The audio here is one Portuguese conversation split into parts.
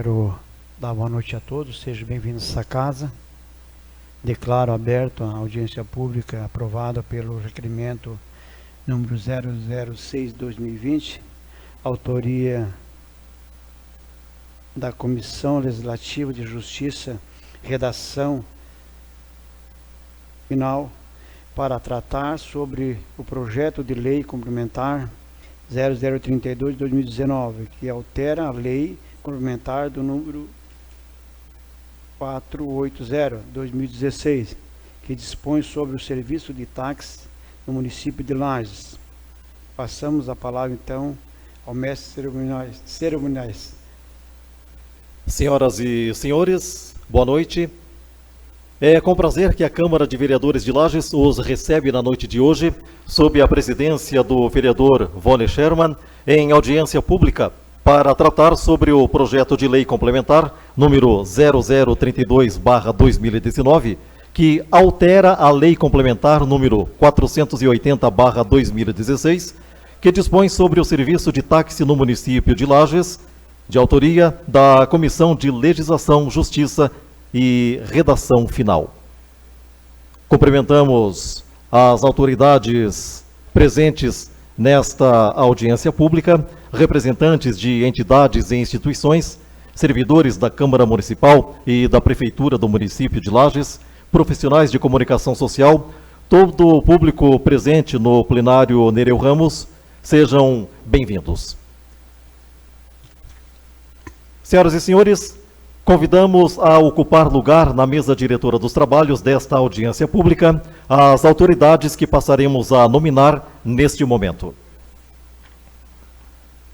Quero dar boa noite a todos, sejam bem-vindos a essa casa. Declaro aberto a audiência pública aprovada pelo requerimento número 006/2020, autoria da Comissão Legislativa de Justiça, redação final, para tratar sobre o projeto de lei complementar 0032/2019, que altera a lei complementar do número 480/2016, que dispõe sobre o serviço de táxi no município de Lages. Passamos a palavra então ao mestre cerimoniais. Senhoras e senhores, boa noite. É com prazer que a Câmara de Vereadores de Lages os recebe na noite de hoje, sob a presidência do vereador Vone Sherman, em audiência pública, para tratar sobre o projeto de lei complementar número 0032/2019, que altera a lei complementar número 480/2016, que dispõe sobre o serviço de táxi no município de Lages, de autoria da Comissão de Legislação, Justiça e Redação Final. Cumprimentamos as autoridades presentes nesta audiência pública, representantes de entidades e instituições, servidores da Câmara Municipal e da Prefeitura do município de Lages, profissionais de comunicação social, todo o público presente no plenário Nereu Ramos, sejam bem-vindos. Senhoras e senhores, convidamos a ocupar lugar na mesa diretora dos trabalhos desta audiência pública as autoridades que passaremos a nominar neste momento.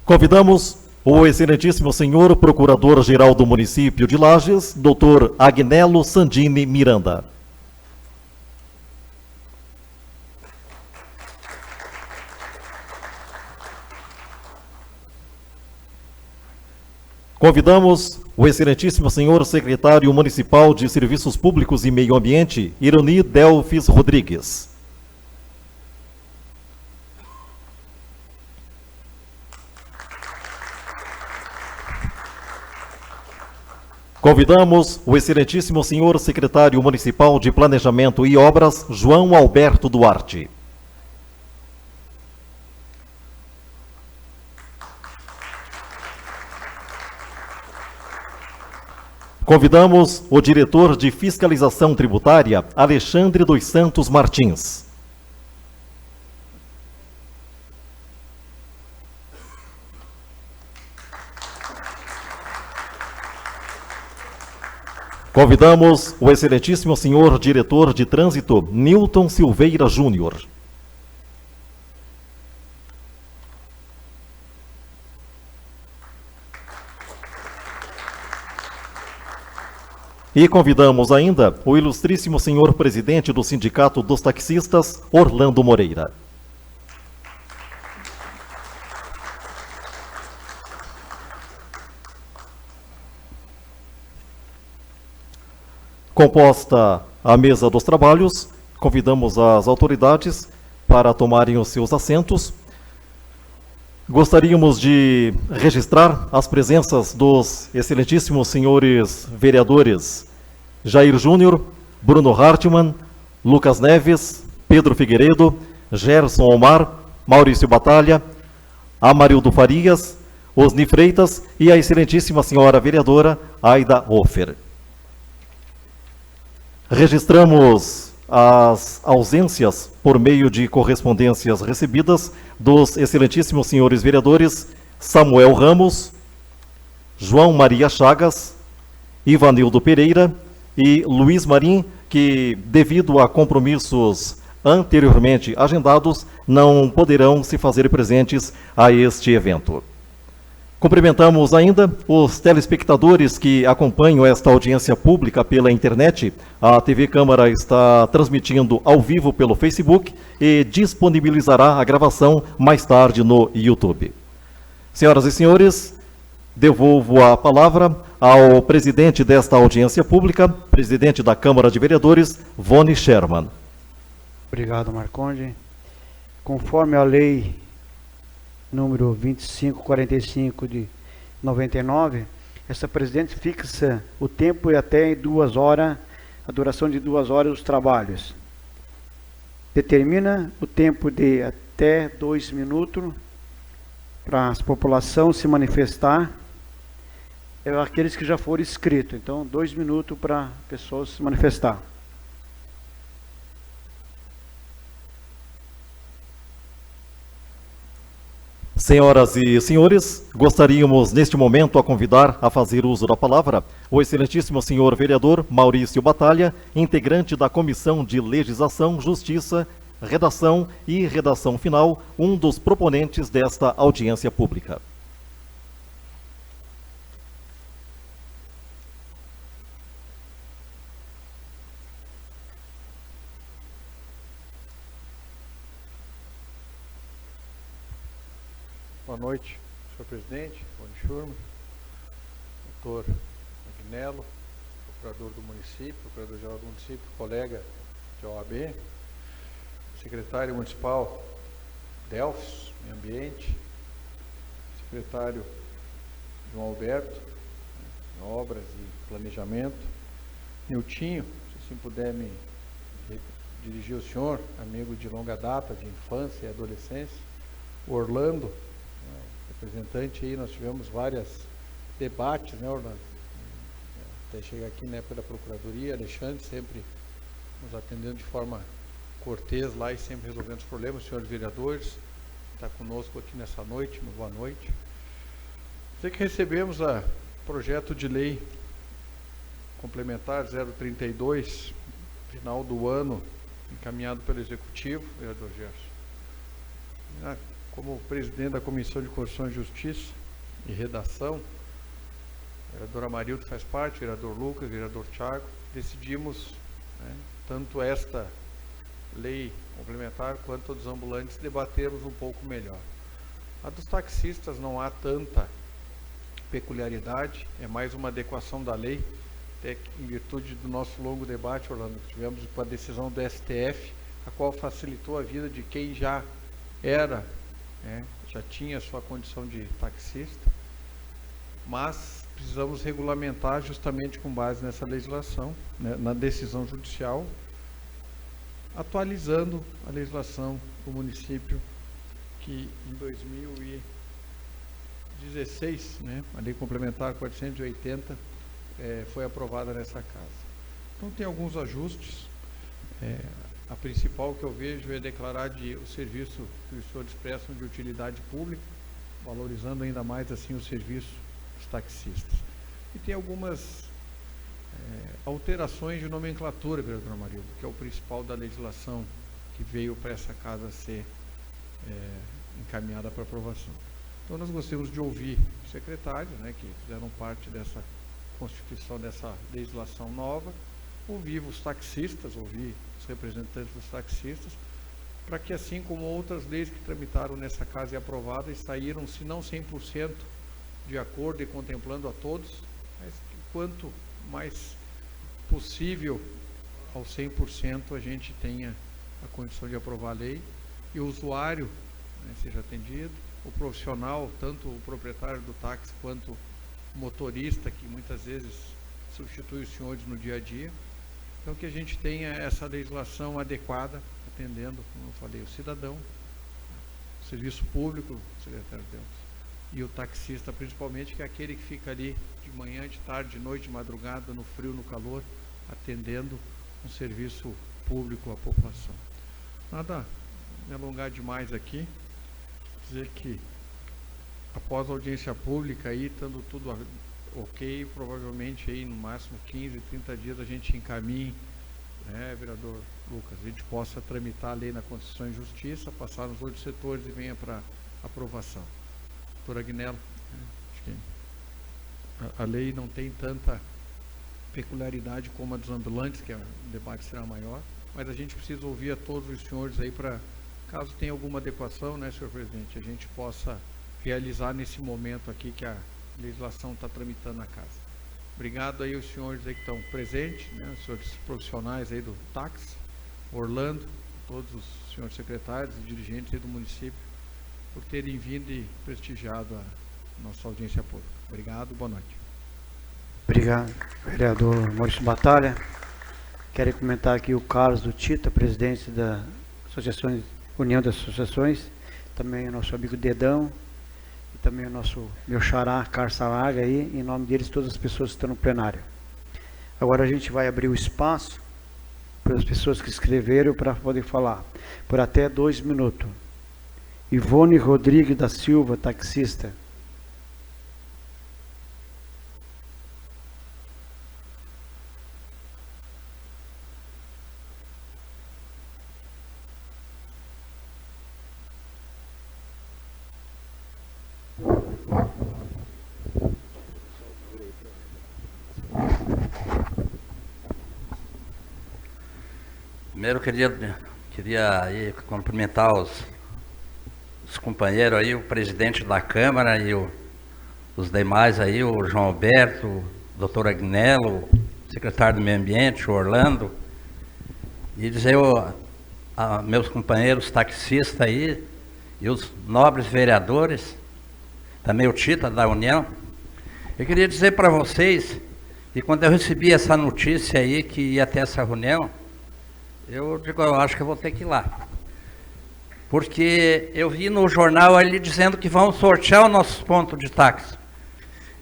Convidamos o excelentíssimo senhor Procurador-Geral do município de Lages, Dr. Agnello Sandini Miranda. Convidamos o excelentíssimo senhor secretário municipal de Serviços Públicos e Meio Ambiente, Ironi Delfis Rodrigues. Convidamos o excelentíssimo senhor secretário municipal de Planejamento e Obras, João Alberto Duarte. Convidamos o diretor de Fiscalização Tributária, Alexandre dos Santos Martins. Convidamos o excelentíssimo senhor diretor de Trânsito, Nilton Silveira Júnior. E convidamos ainda o ilustríssimo senhor presidente do Sindicato dos Taxistas, Orlando Moreira. Composta a mesa dos trabalhos, convidamos as autoridades para tomarem os seus assentos. Gostaríamos de registrar as presenças dos excelentíssimos senhores vereadores Jair Júnior, Bruno Hartmann, Lucas Neves, Pedro Figueiredo, Gerson Omar, Maurício Batalha, Amarildo Farias, Osni Freitas e a excelentíssima senhora vereadora Aida Hofer. Registramos as ausências por meio de correspondências recebidas dos excelentíssimos senhores vereadores Samuel Ramos, João Maria Chagas, Ivanildo Pereira e Luiz Marim, que, devido a compromissos anteriormente agendados, não poderão se fazer presentes a este evento. Cumprimentamos ainda os telespectadores que acompanham esta audiência pública pela internet. A TV Câmara está transmitindo ao vivo pelo Facebook e disponibilizará a gravação mais tarde no YouTube. Senhoras e senhores, devolvo a palavra ao presidente desta audiência pública, presidente da Câmara de Vereadores, Vone Sherman. Obrigado, Marconde. Conforme a lei número 2545 de 99, Essa presidente fixa o tempo e até 2 horas, a duração de 2 horas dos trabalhos. Determina o tempo de até 2 minutos para a população se manifestar. É aqueles que já foram inscritos. Então, 2 minutos para a pessoa se manifestar. Senhoras e senhores, gostaríamos neste momento a convidar a fazer uso da palavra o excelentíssimo senhor vereador Maurício Batalha, integrante da Comissão de Legislação, Justiça, Redação e Redação Final, um dos proponentes desta audiência pública. Boa noite, senhor presidente, Boni Schurman, doutor Agnello, procurador do município, procurador-geral do município, colega de OAB, secretário municipal Delfos, Meio Ambiente, secretário João Alberto, Obras e Planejamento, Niltinho, se assim puder me dirigir ao senhor, amigo de longa data, de infância e adolescência, Orlando, representante aí, nós tivemos vários debates, né, Orlando? Até chegar aqui na época da Procuradoria, Alexandre sempre nos atendendo de forma cortês lá e sempre resolvendo os problemas, os senhores vereadores, está conosco aqui nessa noite, uma boa noite. Sei que recebemos o projeto de lei complementar 032, final do ano, encaminhado pelo Executivo, vereador Gerson. Como presidente da Comissão de Constituição e Justiça e Redação, o vereador Amarildo faz parte, o vereador Lucas, o vereador Thiago, decidimos, né, tanto esta lei complementar quanto a dos ambulantes, debatermos um pouco melhor. A dos taxistas não há tanta peculiaridade, é mais uma adequação da lei, até em virtude do nosso longo debate, Orlando, que tivemos com a decisão do STF, a qual facilitou a vida de quem já era, já tinha sua condição de taxista, mas precisamos regulamentar justamente com base nessa legislação, né, na decisão judicial, atualizando a legislação do município que em 2016, né, a lei complementar 480 foi aprovada nessa casa. Então tem alguns ajustes. A principal que eu vejo é declarar o serviço que os senhores prestam de utilidade pública, valorizando ainda mais assim o serviço dos taxistas. E tem algumas alterações de nomenclatura, vereador Amarildo, que é o principal da legislação que veio para essa casa ser encaminhada para aprovação. Então nós gostaríamos de ouvir os secretários, né, que fizeram parte dessa constituição dessa legislação nova, ouvir os taxistas, ouvir os representantes dos taxistas, para que assim como outras leis que tramitaram nessa casa e aprovadas, saíram, se não 100% de acordo e contemplando a todos, mas quanto mais possível ao 100% a gente tenha a condição de aprovar a lei e o usuário, né, seja atendido, o profissional, tanto o proprietário do táxi quanto o motorista, que muitas vezes substitui os senhores no dia a dia. Então que a gente tenha essa legislação adequada, atendendo, como eu falei, o cidadão, o serviço público, o secretário de Deus, e o taxista principalmente, que é aquele que fica ali de manhã, de tarde, de noite, de madrugada, no frio, no calor, atendendo um serviço público à população. Nada me alongar demais aqui, dizer que após a audiência pública aí, estando tudo ok, provavelmente aí no máximo 15, 30 dias a gente encaminhe, né, vereador Lucas, a gente possa tramitar a lei na Constituição e Justiça, passar nos outros setores e venha para aprovação. Doutor Agnello, acho que a lei não tem tanta peculiaridade como a dos ambulantes, que o debate será maior, mas a gente precisa ouvir a todos os senhores aí para, caso tenha alguma adequação, né, senhor presidente, a gente possa realizar nesse momento aqui que a legislação está tramitando na casa. Obrigado aí aos senhores aí que estão presentes, né, os senhores profissionais aí do táxi, Orlando, todos os senhores secretários e dirigentes aí do município, por terem vindo e prestigiado a nossa audiência pública. Obrigado, boa noite. Obrigado, vereador Maurício Batalha. Quero comentar aqui o Carlos do Tita, presidente da Associação, União das Associações, também o nosso amigo Dedão, e também o meu xará, Carlos Salaga, aí, em nome deles, todas as pessoas que estão no plenário. Agora a gente vai abrir o espaço para as pessoas que escreveram para poder falar, por até 2 minutos. Ivone Rodrigues da Silva, taxista. Primeiro queria aí cumprimentar os companheiros aí, o presidente da Câmara e os demais aí, o João Alberto, o doutor Agnello, o secretário do Meio Ambiente, o Orlando, e dizer a meus companheiros taxistas aí e os nobres vereadores, também o Tita da União, eu queria dizer para vocês que quando eu recebi essa notícia aí que ia ter essa reunião, eu digo, eu acho que eu vou ter que ir lá. Porque eu vi no jornal ali dizendo que vão sortear o nosso ponto de táxi.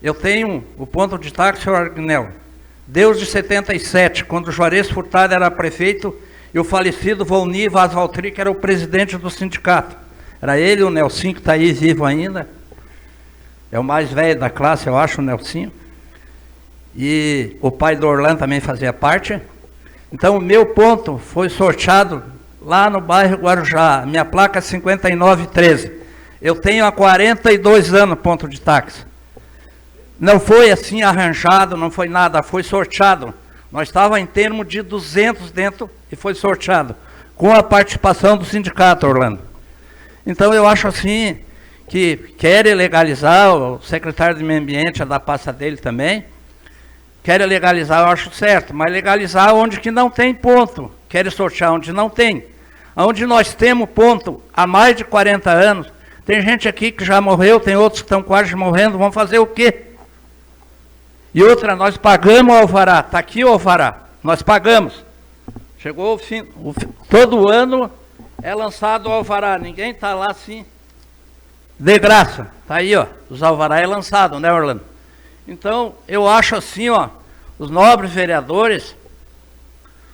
Eu tenho o ponto de táxi, o Agnello, desde 77, quando o Juarez Furtado era prefeito e o falecido Volnir Vaz Valtri, que era o presidente do sindicato. Era ele, o Nelsinho, que está aí vivo ainda. É o mais velho da classe, eu acho, o Nelsinho. E o pai do Orlando também fazia parte. Então, o meu ponto foi sorteado lá no bairro Guarujá, minha placa é 5913. Eu tenho há 42 anos ponto de táxi. Não foi assim arranjado, não foi nada, foi sorteado. Nós estávamos em termos de 200 dentro e foi sorteado, com a participação do sindicato, Orlando. Então, eu acho assim, que querem legalizar, o secretário de Meio Ambiente, é da pasta dele também, querem legalizar, eu acho certo, mas legalizar onde que não tem ponto. Querem sortear onde não tem. Onde nós temos ponto há mais de 40 anos, tem gente aqui que já morreu, tem outros que estão quase morrendo, vão fazer o quê? E outra, nós pagamos o alvará, está aqui o alvará, nós pagamos. Chegou o fim, todo ano é lançado o alvará, ninguém está lá assim, de graça. Está aí, ó, os alvará é lançado, né, Orlando? Então, eu acho assim, ó, os nobres vereadores,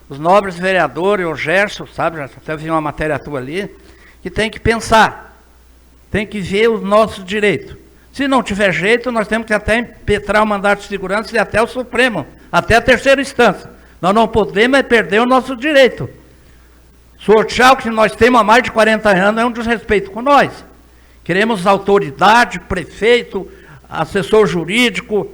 o Gerson, sabe, já até vi uma matéria tua ali, que tem que pensar, tem que ver os nossos direitos. Se não tiver jeito, nós temos que até impetrar o mandato de segurança e até o Supremo, até a terceira instância. Nós não podemos perder o nosso direito. Sortear o que nós temos há mais de 40 anos é um desrespeito com nós. Queremos autoridade, prefeito, assessor jurídico,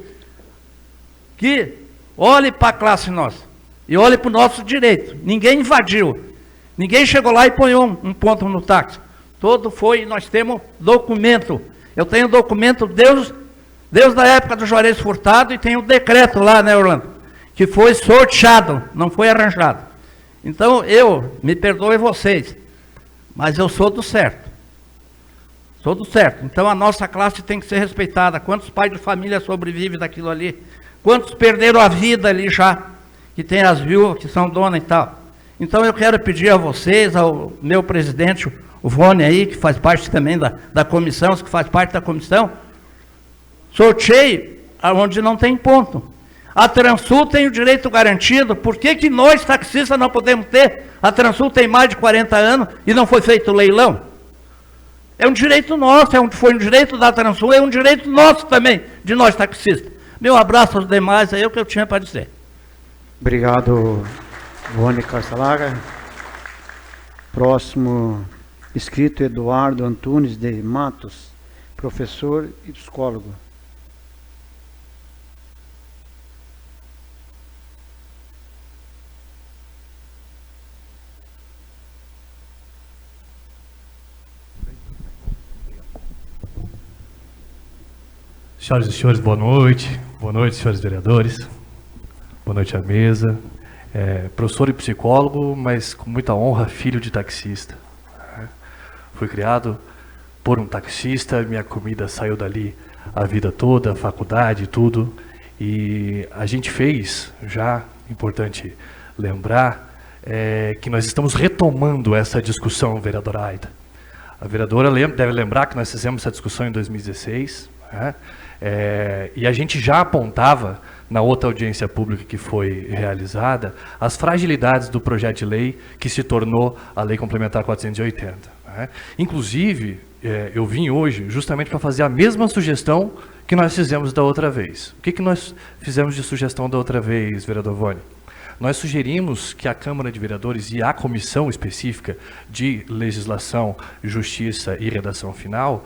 que olhe para a classe nossa e olhe para o nosso direito. Ninguém invadiu, ninguém chegou lá e põe um ponto no táxi. Todo foi, nós temos documento. Eu tenho documento desde a época do Juarez Furtado e tenho decreto lá, né, Orlando? Que foi sorteado, não foi arranjado. Então, me perdoe vocês, mas eu sou do certo. Sou do certo. Então, a nossa classe tem que ser respeitada. Quantos pais de família sobrevivem daquilo ali? Quantos perderam a vida ali já? Que tem as viúvas, que são donas e tal. Então, eu quero pedir a vocês, ao meu presidente, o Vone aí, que faz parte também da comissão, que faz parte da comissão, sorteie onde não tem ponto. A Transul tem o direito garantido, por que nós, taxistas, não podemos ter? A Transul tem mais de 40 anos e não foi feito leilão. É um direito nosso, foi um direito da Transul, é um direito nosso também, de nós taxistas. Meu abraço aos demais, é o que eu tinha para dizer. Obrigado, Vone Carcelaga. Próximo inscrito, Eduardo Antunes de Matos, professor e psicólogo. Senhoras e senhores, boa noite. Boa noite, senhores vereadores. Boa noite à mesa. Professor e psicólogo, mas com muita honra, filho de taxista. Fui criado por um taxista, minha comida saiu dali a vida toda, a faculdade, tudo. E a gente fez, já importante lembrar, que nós estamos retomando essa discussão, vereadora Aida. A vereadora deve lembrar que nós fizemos essa discussão em 2016, né? E a gente já apontava, na outra audiência pública que foi realizada, as fragilidades do projeto de lei que se tornou a Lei Complementar 480. Né? Inclusive, eu vim hoje justamente para fazer a mesma sugestão que nós fizemos da outra vez. O que nós fizemos de sugestão da outra vez, vereador Vone? Nós sugerimos que a Câmara de Vereadores e a comissão específica de Legislação, Justiça e Redação Final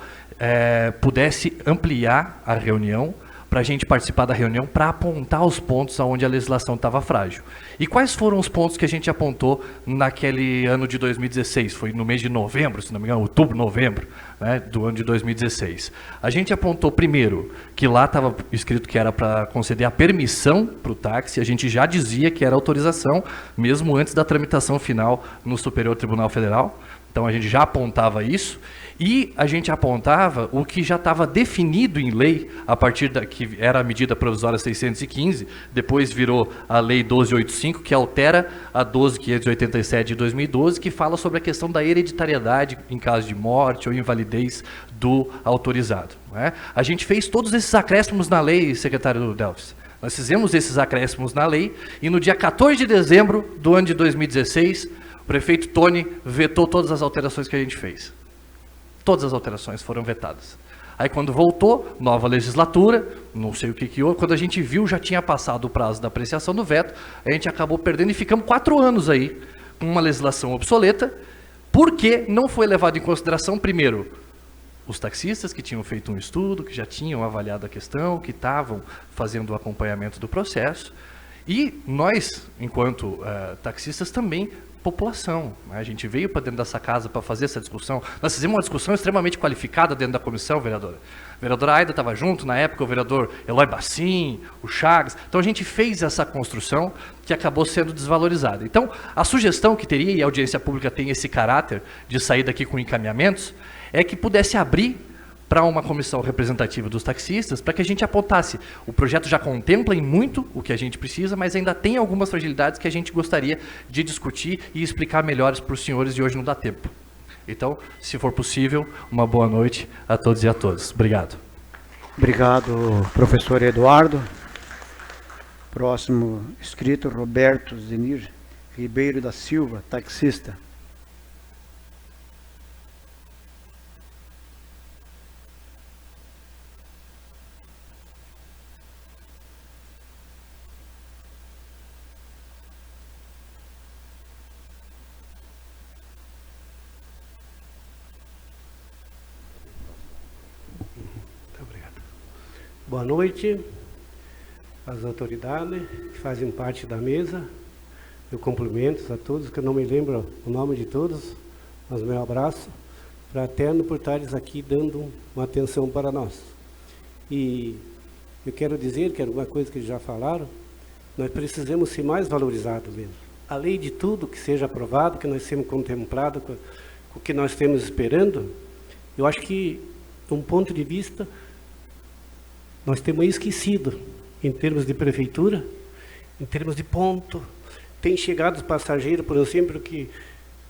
pudesse ampliar a reunião para a gente participar da reunião para apontar os pontos onde a legislação estava frágil. E quais foram os pontos que a gente apontou naquele ano de 2016? Foi no mês de novembro, se não me engano, outubro, novembro, né, do ano de 2016. A gente apontou primeiro que lá estava escrito que era para conceder a permissão para o táxi, a gente já dizia que era autorização, mesmo antes da tramitação final no Superior Tribunal Federal. Então a gente já apontava isso. E a gente apontava o que já estava definido em lei, a partir da que era a medida provisória 615, depois virou a lei 1285, que altera a 12587 de 2012, que fala sobre a questão da hereditariedade em caso de morte ou invalidez do autorizado. Né? A gente fez todos esses acréscimos na lei, secretário Delfis. Nós fizemos esses acréscimos na lei e no dia 14 de dezembro do ano de 2016, o prefeito Tony vetou todas as alterações que a gente fez. Todas as alterações foram vetadas. Aí quando voltou, nova legislatura, não sei o que houve, quando a gente viu já tinha passado o prazo da apreciação do veto, a gente acabou perdendo e ficamos 4 anos aí com uma legislação obsoleta, porque não foi levado em consideração, primeiro, os taxistas que tinham feito um estudo, que já tinham avaliado a questão, que estavam fazendo o acompanhamento do processo, e nós, enquanto taxistas, também população. Né? A gente veio para dentro dessa casa para fazer essa discussão. Nós fizemos uma discussão extremamente qualificada dentro da comissão, vereadora. A vereadora Aida estava junto, na época o vereador Eloy Bacin, o Chagas. Então a gente fez essa construção que acabou sendo desvalorizada. Então a sugestão que teria, e a audiência pública tem esse caráter de sair daqui com encaminhamentos, é que pudesse abrir para uma comissão representativa dos taxistas, para que a gente apontasse. O projeto já contempla em muito o que a gente precisa, mas ainda tem algumas fragilidades que a gente gostaria de discutir e explicar melhores para os senhores, e hoje não dá tempo. Então, se for possível, uma boa noite a todos e a todas. Obrigado. Obrigado, professor Eduardo. Próximo inscrito, Roberto Zenir Ribeiro da Silva, taxista. Boa noite às autoridades que fazem parte da mesa. Eu cumprimento a todos, que eu não me lembro o nome de todos, mas meu abraço fraterno por estares aqui dando uma atenção para nós. E eu quero dizer que alguma coisa que eles já falaram, nós precisamos ser mais valorizados mesmo. Além de tudo que seja aprovado, que nós temos contemplado com o que nós estamos esperando, eu acho que, de um ponto de vista, nós temos esquecido, em termos de prefeitura, em termos de ponto. Tem chegado os passageiros, por exemplo, que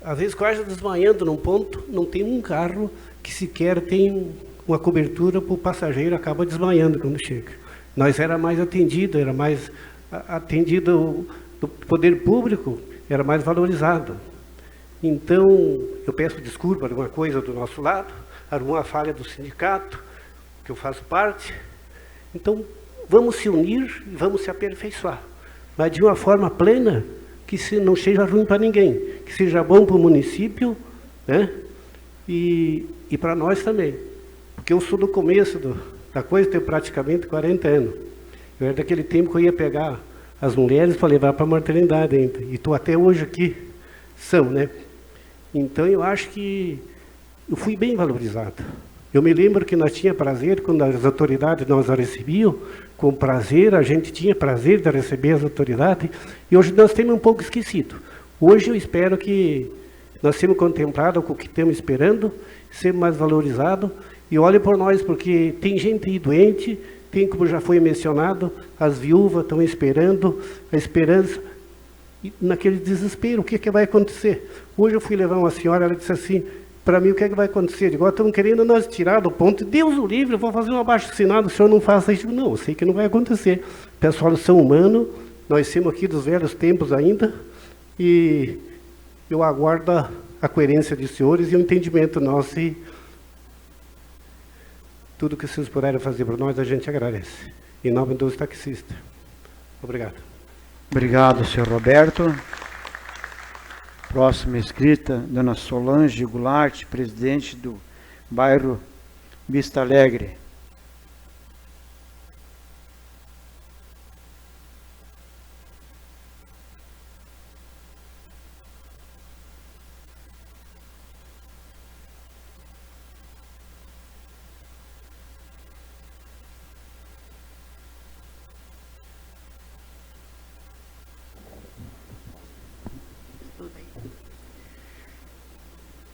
às vezes quase desmanhando num ponto, não tem um carro que sequer tem uma cobertura para o passageiro, acaba desmanhando quando chega. Nós era mais atendido do poder público, era mais valorizado. Então, eu peço desculpa de alguma coisa do nosso lado, alguma falha do sindicato, que eu faço parte. Então, vamos se unir e vamos se aperfeiçoar, mas de uma forma plena, que não seja ruim para ninguém, que seja bom para o município, né? E para nós também. Porque eu sou do começo da coisa, tenho praticamente 40 anos. Eu era daquele tempo que eu ia pegar as mulheres para levar para a maternidade ainda. E estou até hoje aqui, né? Então, eu acho que eu fui bem valorizado. Eu me lembro que nós tínhamos prazer, quando as autoridades nós recebiam, com prazer, a gente tinha prazer de receber as autoridades, e hoje nós temos um pouco esquecido. Hoje eu espero que nós temos contemplado com o que estamos esperando, ser mais valorizado, e olhe por nós, porque tem gente aí doente, tem, como já foi mencionado, as viúvas estão esperando, a esperança, e naquele desespero, o que, que vai acontecer? Hoje eu fui levar uma senhora, ela disse assim, para mim, o que, é que vai acontecer? Igual estão querendo nós tirar do ponto, Deus o livre, eu vou fazer um abaixo-assinado, o senhor não faça isso. Não, eu sei que não vai acontecer. Pessoal, são humanos, nós somos aqui dos velhos tempos ainda, e eu aguardo a coerência dos senhores e o entendimento nosso, e tudo que vocês puderem fazer por nós, a gente agradece. Em nome dos taxistas. Obrigado. Obrigado, senhor Roberto. Próxima escrita, dona Solange Goulart, presidente do bairro Vista Alegre.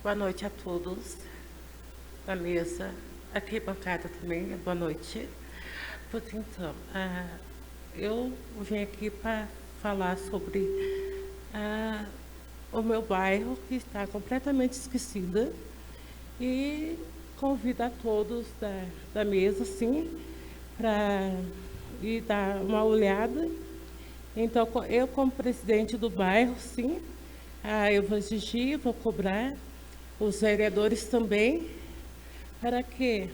Boa noite a todos da mesa, aqui bancada também, boa noite. Pois então, eu vim aqui para falar sobre o meu bairro, que está completamente esquecida, e convido a todos da mesa, sim, para ir dar uma olhada. Então, eu como presidente do bairro, sim, eu vou exigir, vou cobrar, os vereadores também, para que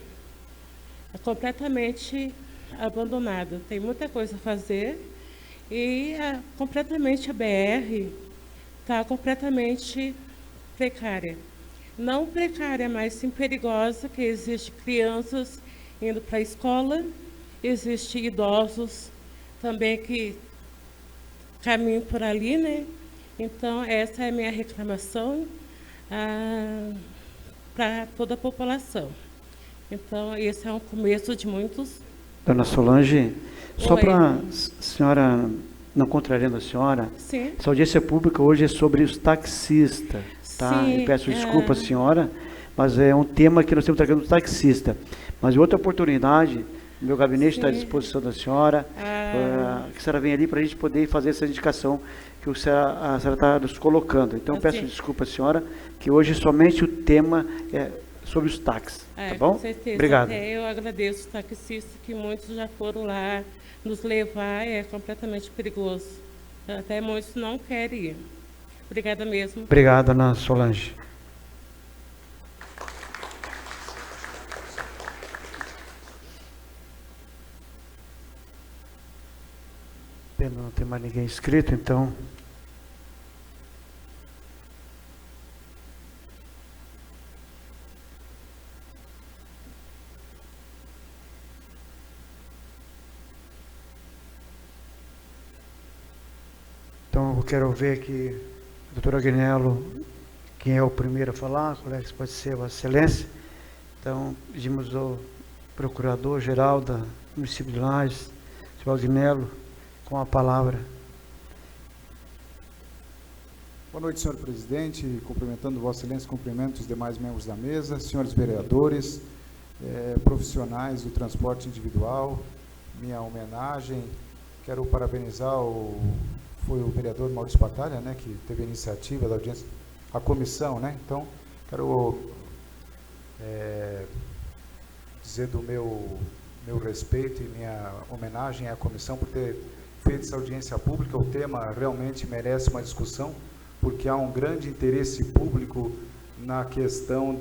é completamente abandonado. Tem muita coisa a fazer e completamente a BR está completamente precária. Não precária, mas sim perigosa, que existe crianças indo para a escola, existe idosos também que caminham por ali, né? Então, essa é a minha reclamação para toda a população. Então, esse é um começo de muitos. Dona Solange, só Oi. para a senhora, não contrariando a senhora, Sim. essa audiência pública hoje é sobre os taxistas, tá? Sim, Eu peço desculpa à senhora, mas é um tema que nós temos tratando dos taxistas. Mas em outra oportunidade, o meu gabinete está à Sim. disposição da senhora, que a senhora venha ali para a gente poder fazer essa indicação que a senhora está nos colocando. Então, peço Sim. desculpa à senhora, que hoje somente o tema é sobre os táxis, tá bom? Com certeza. Obrigado. Até eu agradeço os taxistas, que muitos já foram lá nos levar, é completamente perigoso. Até muitos não querem ir. Obrigada mesmo. Obrigado, Dona Solange. Pena não ter mais ninguém inscrito, então. Então, eu quero ver aqui, doutor Agnello, quem é o primeiro a falar, colegas, pode ser Vossa Excelência. Então, pedimos ao Procurador-Geral da município de Lages, senhor Agnello, com a palavra. Boa noite, senhor presidente, cumprimentando Vossa Excelência, cumprimento os demais membros da mesa, senhores vereadores, profissionais do transporte individual, minha homenagem, quero parabenizar foi o vereador Maurício Batalha, né, que teve a iniciativa da audiência, a comissão, né, então quero dizer do meu respeito e minha homenagem à comissão por ter feito essa audiência pública. O tema realmente merece uma discussão, porque há um grande interesse público na questão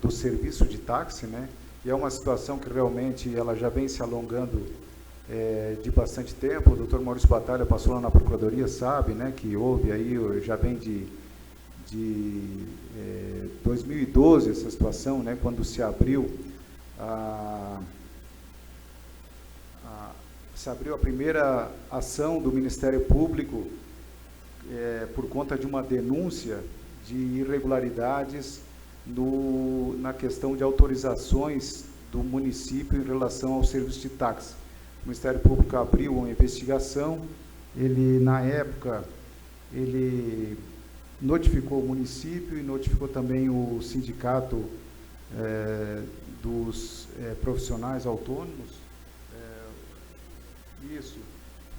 do serviço de táxi, né? E é uma situação que realmente ela já vem se alongando de bastante tempo. O doutor Maurício Batalha passou lá na Procuradoria, sabe, né, que houve aí, já vem de 2012 essa situação, né, quando se abriu a primeira ação do Ministério Público por conta de uma denúncia de irregularidades na questão de autorizações do município em relação ao serviço de táxi. O Ministério Público abriu uma investigação, na época, ele notificou o município e notificou também o sindicato dos profissionais autônomos, Isso.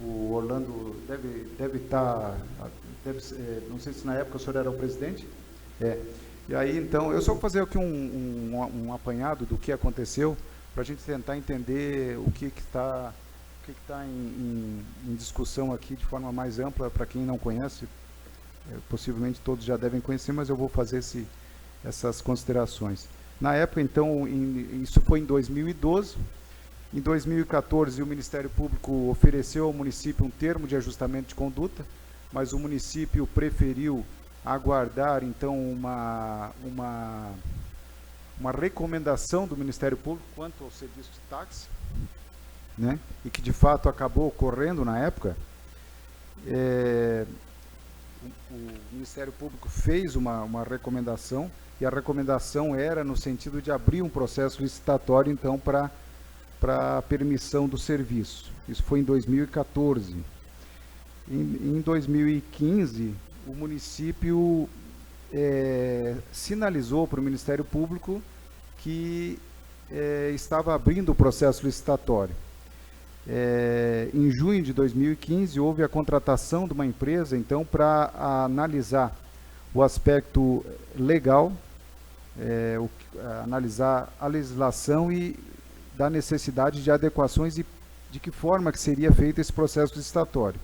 O Orlando deve estar, não sei se na época o senhor era o presidente. E aí, então, eu só vou fazer aqui um apanhado do que aconteceu, para a gente tentar entender o que está em discussão aqui de forma mais ampla, para quem não conhece. Possivelmente todos já devem conhecer, mas eu vou fazer essas considerações. Na época, então, isso foi em 2012. Em 2014, o Ministério Público ofereceu ao município um termo de ajustamento de conduta, mas o município preferiu aguardar, então, uma recomendação do Ministério Público quanto ao serviço de táxi, né? E que, de fato, acabou ocorrendo na época. O Ministério Público fez uma recomendação, e a recomendação era no sentido de abrir um processo licitatório, então, para permissão do serviço. Isso foi em 2014. Em 2015, o município sinalizou para o Ministério Público que estava abrindo o processo licitatório. Em junho de 2015, houve a contratação de uma empresa, então, para analisar o aspecto legal, analisar a legislação e da necessidade de adequações e de que forma que seria feito esse processo licitatório.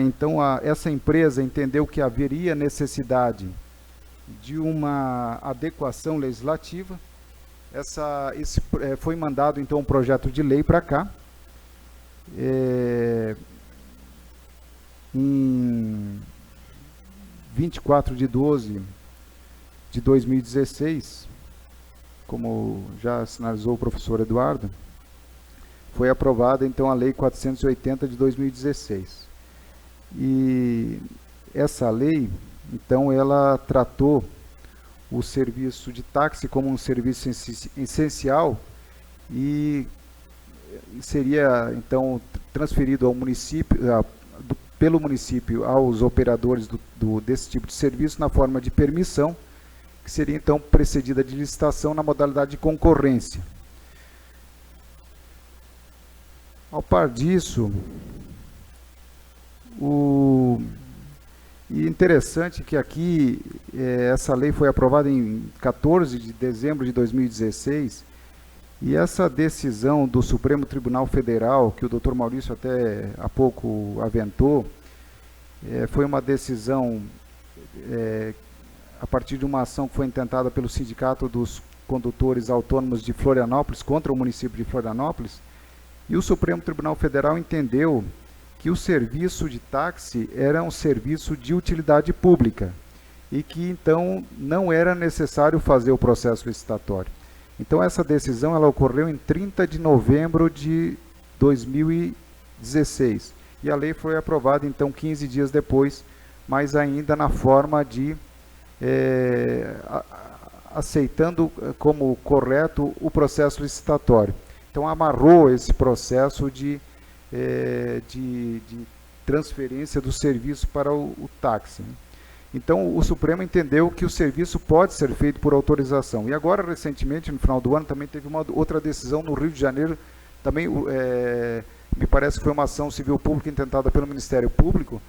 Então, essa empresa entendeu que haveria necessidade de uma adequação legislativa. Foi mandado, então, um projeto de lei para cá. Em 24 de 12 de 2016, como já sinalizou o professor Eduardo, foi aprovada, então, a Lei 480 de 2016. E essa lei, então, ela tratou o serviço de táxi como um serviço essencial e seria, então, transferido ao município, pelo município aos operadores desse tipo de serviço na forma de permissão, que seria, então, precedida de licitação na modalidade de concorrência. Ao par disso, e interessante que aqui, essa lei foi aprovada em 14 de dezembro de 2016, e essa decisão do Supremo Tribunal Federal, que o Dr. Maurício até há pouco aventou, foi uma decisão a partir de uma ação que foi intentada pelo Sindicato dos Condutores Autônomos de Florianópolis contra o município de Florianópolis, e o Supremo Tribunal Federal entendeu que o serviço de táxi era um serviço de utilidade pública e que, então, não era necessário fazer o processo licitatório. Então, essa decisão ela ocorreu em 30 de novembro de 2016 e a lei foi aprovada, então, 15 dias depois, mas ainda na forma de aceitando como correto o processo licitatório. Então, amarrou esse processo de transferência do serviço para o táxi. Então, o Supremo entendeu que o serviço pode ser feito por autorização. E agora, recentemente, no final do ano, também teve uma outra decisão no Rio de Janeiro, também me parece que foi uma ação civil pública intentada pelo Ministério Público,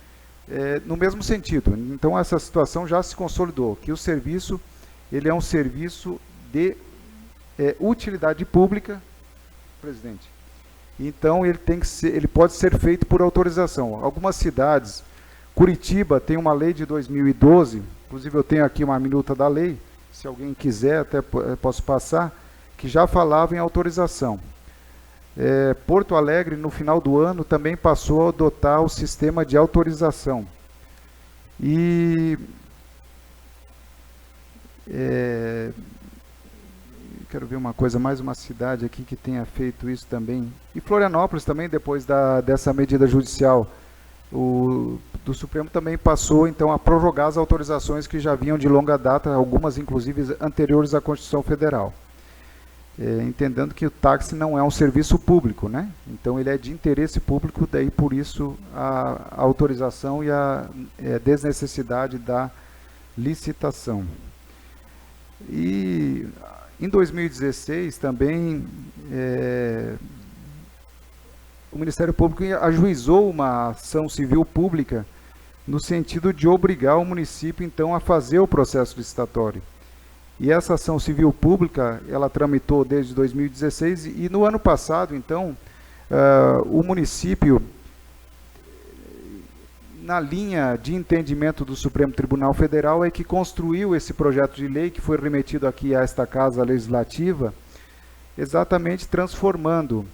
no mesmo sentido. Então, essa situação já se consolidou, que o serviço ele é um serviço de utilidade pública, presidente. Então, ele pode ser feito por autorização. Algumas cidades, Curitiba tem uma lei de 2012, inclusive eu tenho aqui uma minuta da lei, se alguém quiser até posso passar, que já falava em autorização. Porto Alegre, no final do ano, também passou a adotar o sistema de autorização. E quero ver uma coisa, mais uma cidade aqui que tenha feito isso também. E Florianópolis também, depois dessa medida judicial do Supremo, também passou, então, a prorrogar as autorizações que já vinham de longa data, algumas, inclusive, anteriores à Constituição Federal. Entendendo que o táxi não é um serviço público, né? Então, ele é de interesse público, daí, por isso, a autorização e a desnecessidade da licitação. E em 2016 também o Ministério Público ajuizou uma ação civil pública no sentido de obrigar o município, então, a fazer o processo licitatório. E essa ação civil pública, ela tramitou desde 2016 e no ano passado, então, o município, na linha de entendimento do Supremo Tribunal Federal, é que construiu esse projeto de lei que foi remetido aqui a esta Casa Legislativa, exatamente transformando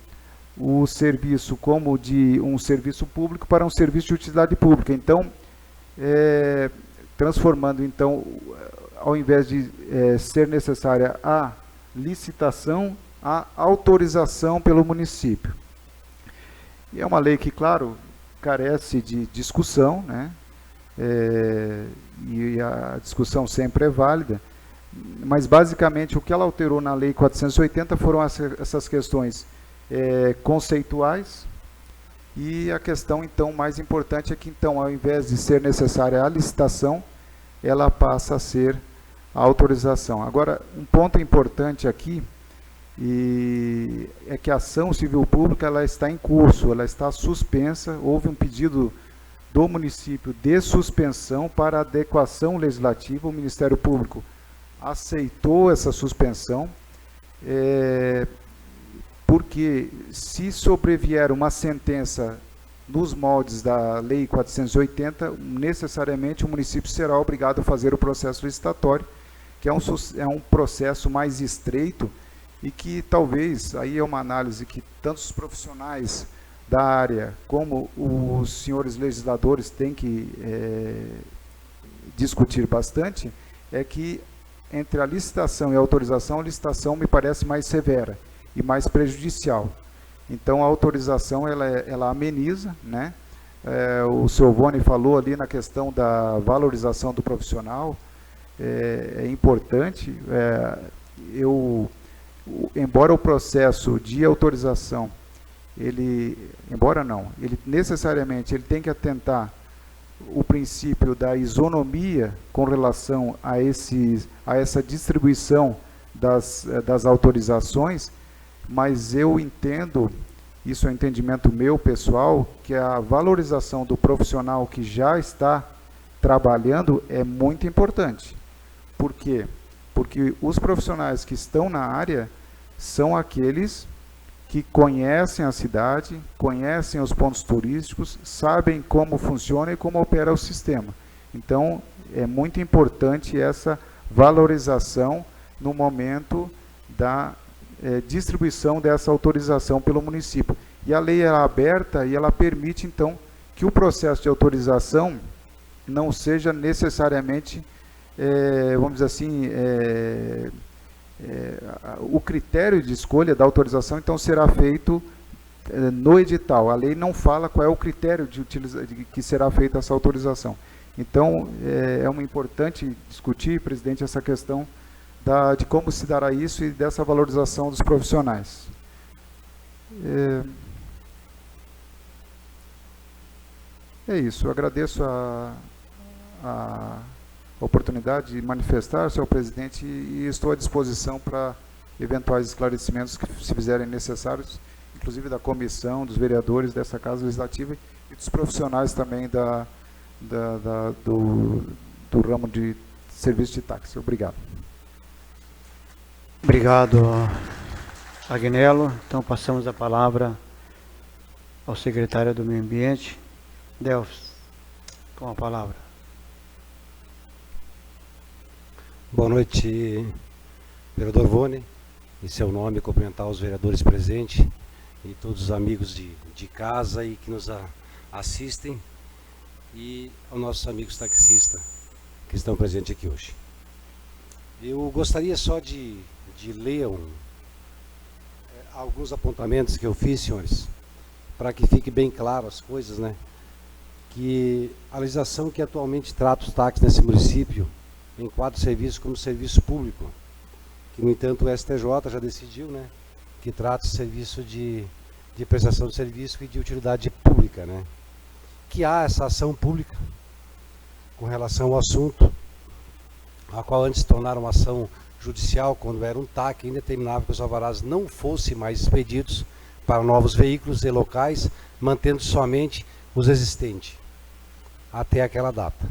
o serviço como de um serviço público para um serviço de utilidade pública. Então, transformando, então, ao invés de ser necessária a licitação, a autorização pelo município. E é uma lei que, claro, carece de discussão, né? E a discussão sempre é válida, mas basicamente o que ela alterou na Lei 480 foram essas questões conceituais, e a questão então mais importante é que então, ao invés de ser necessária a licitação, ela passa a ser a autorização. Agora, um ponto importante aqui é que a ação civil pública ela está em curso, ela está suspensa. Houve um pedido do município de suspensão para adequação legislativa. O Ministério Público aceitou essa suspensão, porque se sobrevier uma sentença nos moldes da Lei 480, necessariamente o município será obrigado a fazer o processo licitatório, que é um processo mais estreito e que talvez, aí é uma análise que tanto os profissionais da área como os senhores legisladores têm que discutir bastante, é que entre a licitação e a autorização, a licitação me parece mais severa e mais prejudicial. Então a autorização ela ameniza, né? O senhor Vone falou ali na questão da valorização do profissional, é importante. Embora o processo de autorização, ele necessariamente tem que atentar o princípio da isonomia com relação a essa distribuição das autorizações, mas eu entendo, isso é um entendimento meu pessoal, que a valorização do profissional que já está trabalhando é muito importante. Por quê? Porque os profissionais que estão na área são aqueles que conhecem a cidade, conhecem os pontos turísticos, sabem como funciona e como opera o sistema. Então, é muito importante essa valorização no momento da distribuição dessa autorização pelo município. E a lei é aberta e ela permite, então, que o processo de autorização não seja necessariamente, vamos dizer assim, o critério de escolha da autorização, então, será feito no edital. A lei não fala qual é o critério de que será feita essa autorização. Então, é importante discutir, presidente, essa questão de como se dará isso e dessa valorização dos profissionais. É isso, eu agradeço a oportunidade de manifestar, senhor presidente, e estou à disposição para eventuais esclarecimentos que se fizerem necessários, inclusive da comissão, dos vereadores dessa Casa Legislativa e dos profissionais também do ramo de serviço de táxi. Obrigado. Obrigado, Agnello. Então, passamos a palavra ao secretário do Meio Ambiente, Delfos, com a palavra. Boa noite, vereador Vone. Em seu nome, cumprimentar os vereadores presentes e todos os amigos de casa e que nos assistem, e aos nossos amigos taxistas que estão presentes aqui hoje. Eu gostaria só de ler alguns apontamentos que eu fiz, senhores, para que fique bem claro as coisas, né? Que a legislação que atualmente trata os táxis nesse município enquadra o serviço como serviço público, que, no entanto, o STJ já decidiu, né, que trata o serviço de prestação de serviço e de utilidade pública, né? Que há essa ação pública com relação ao assunto, a qual antes se tornaram uma ação judicial, quando era um TAC, indeterminável que os alvarás não fossem mais expedidos para novos veículos e locais, mantendo somente os existentes até aquela data.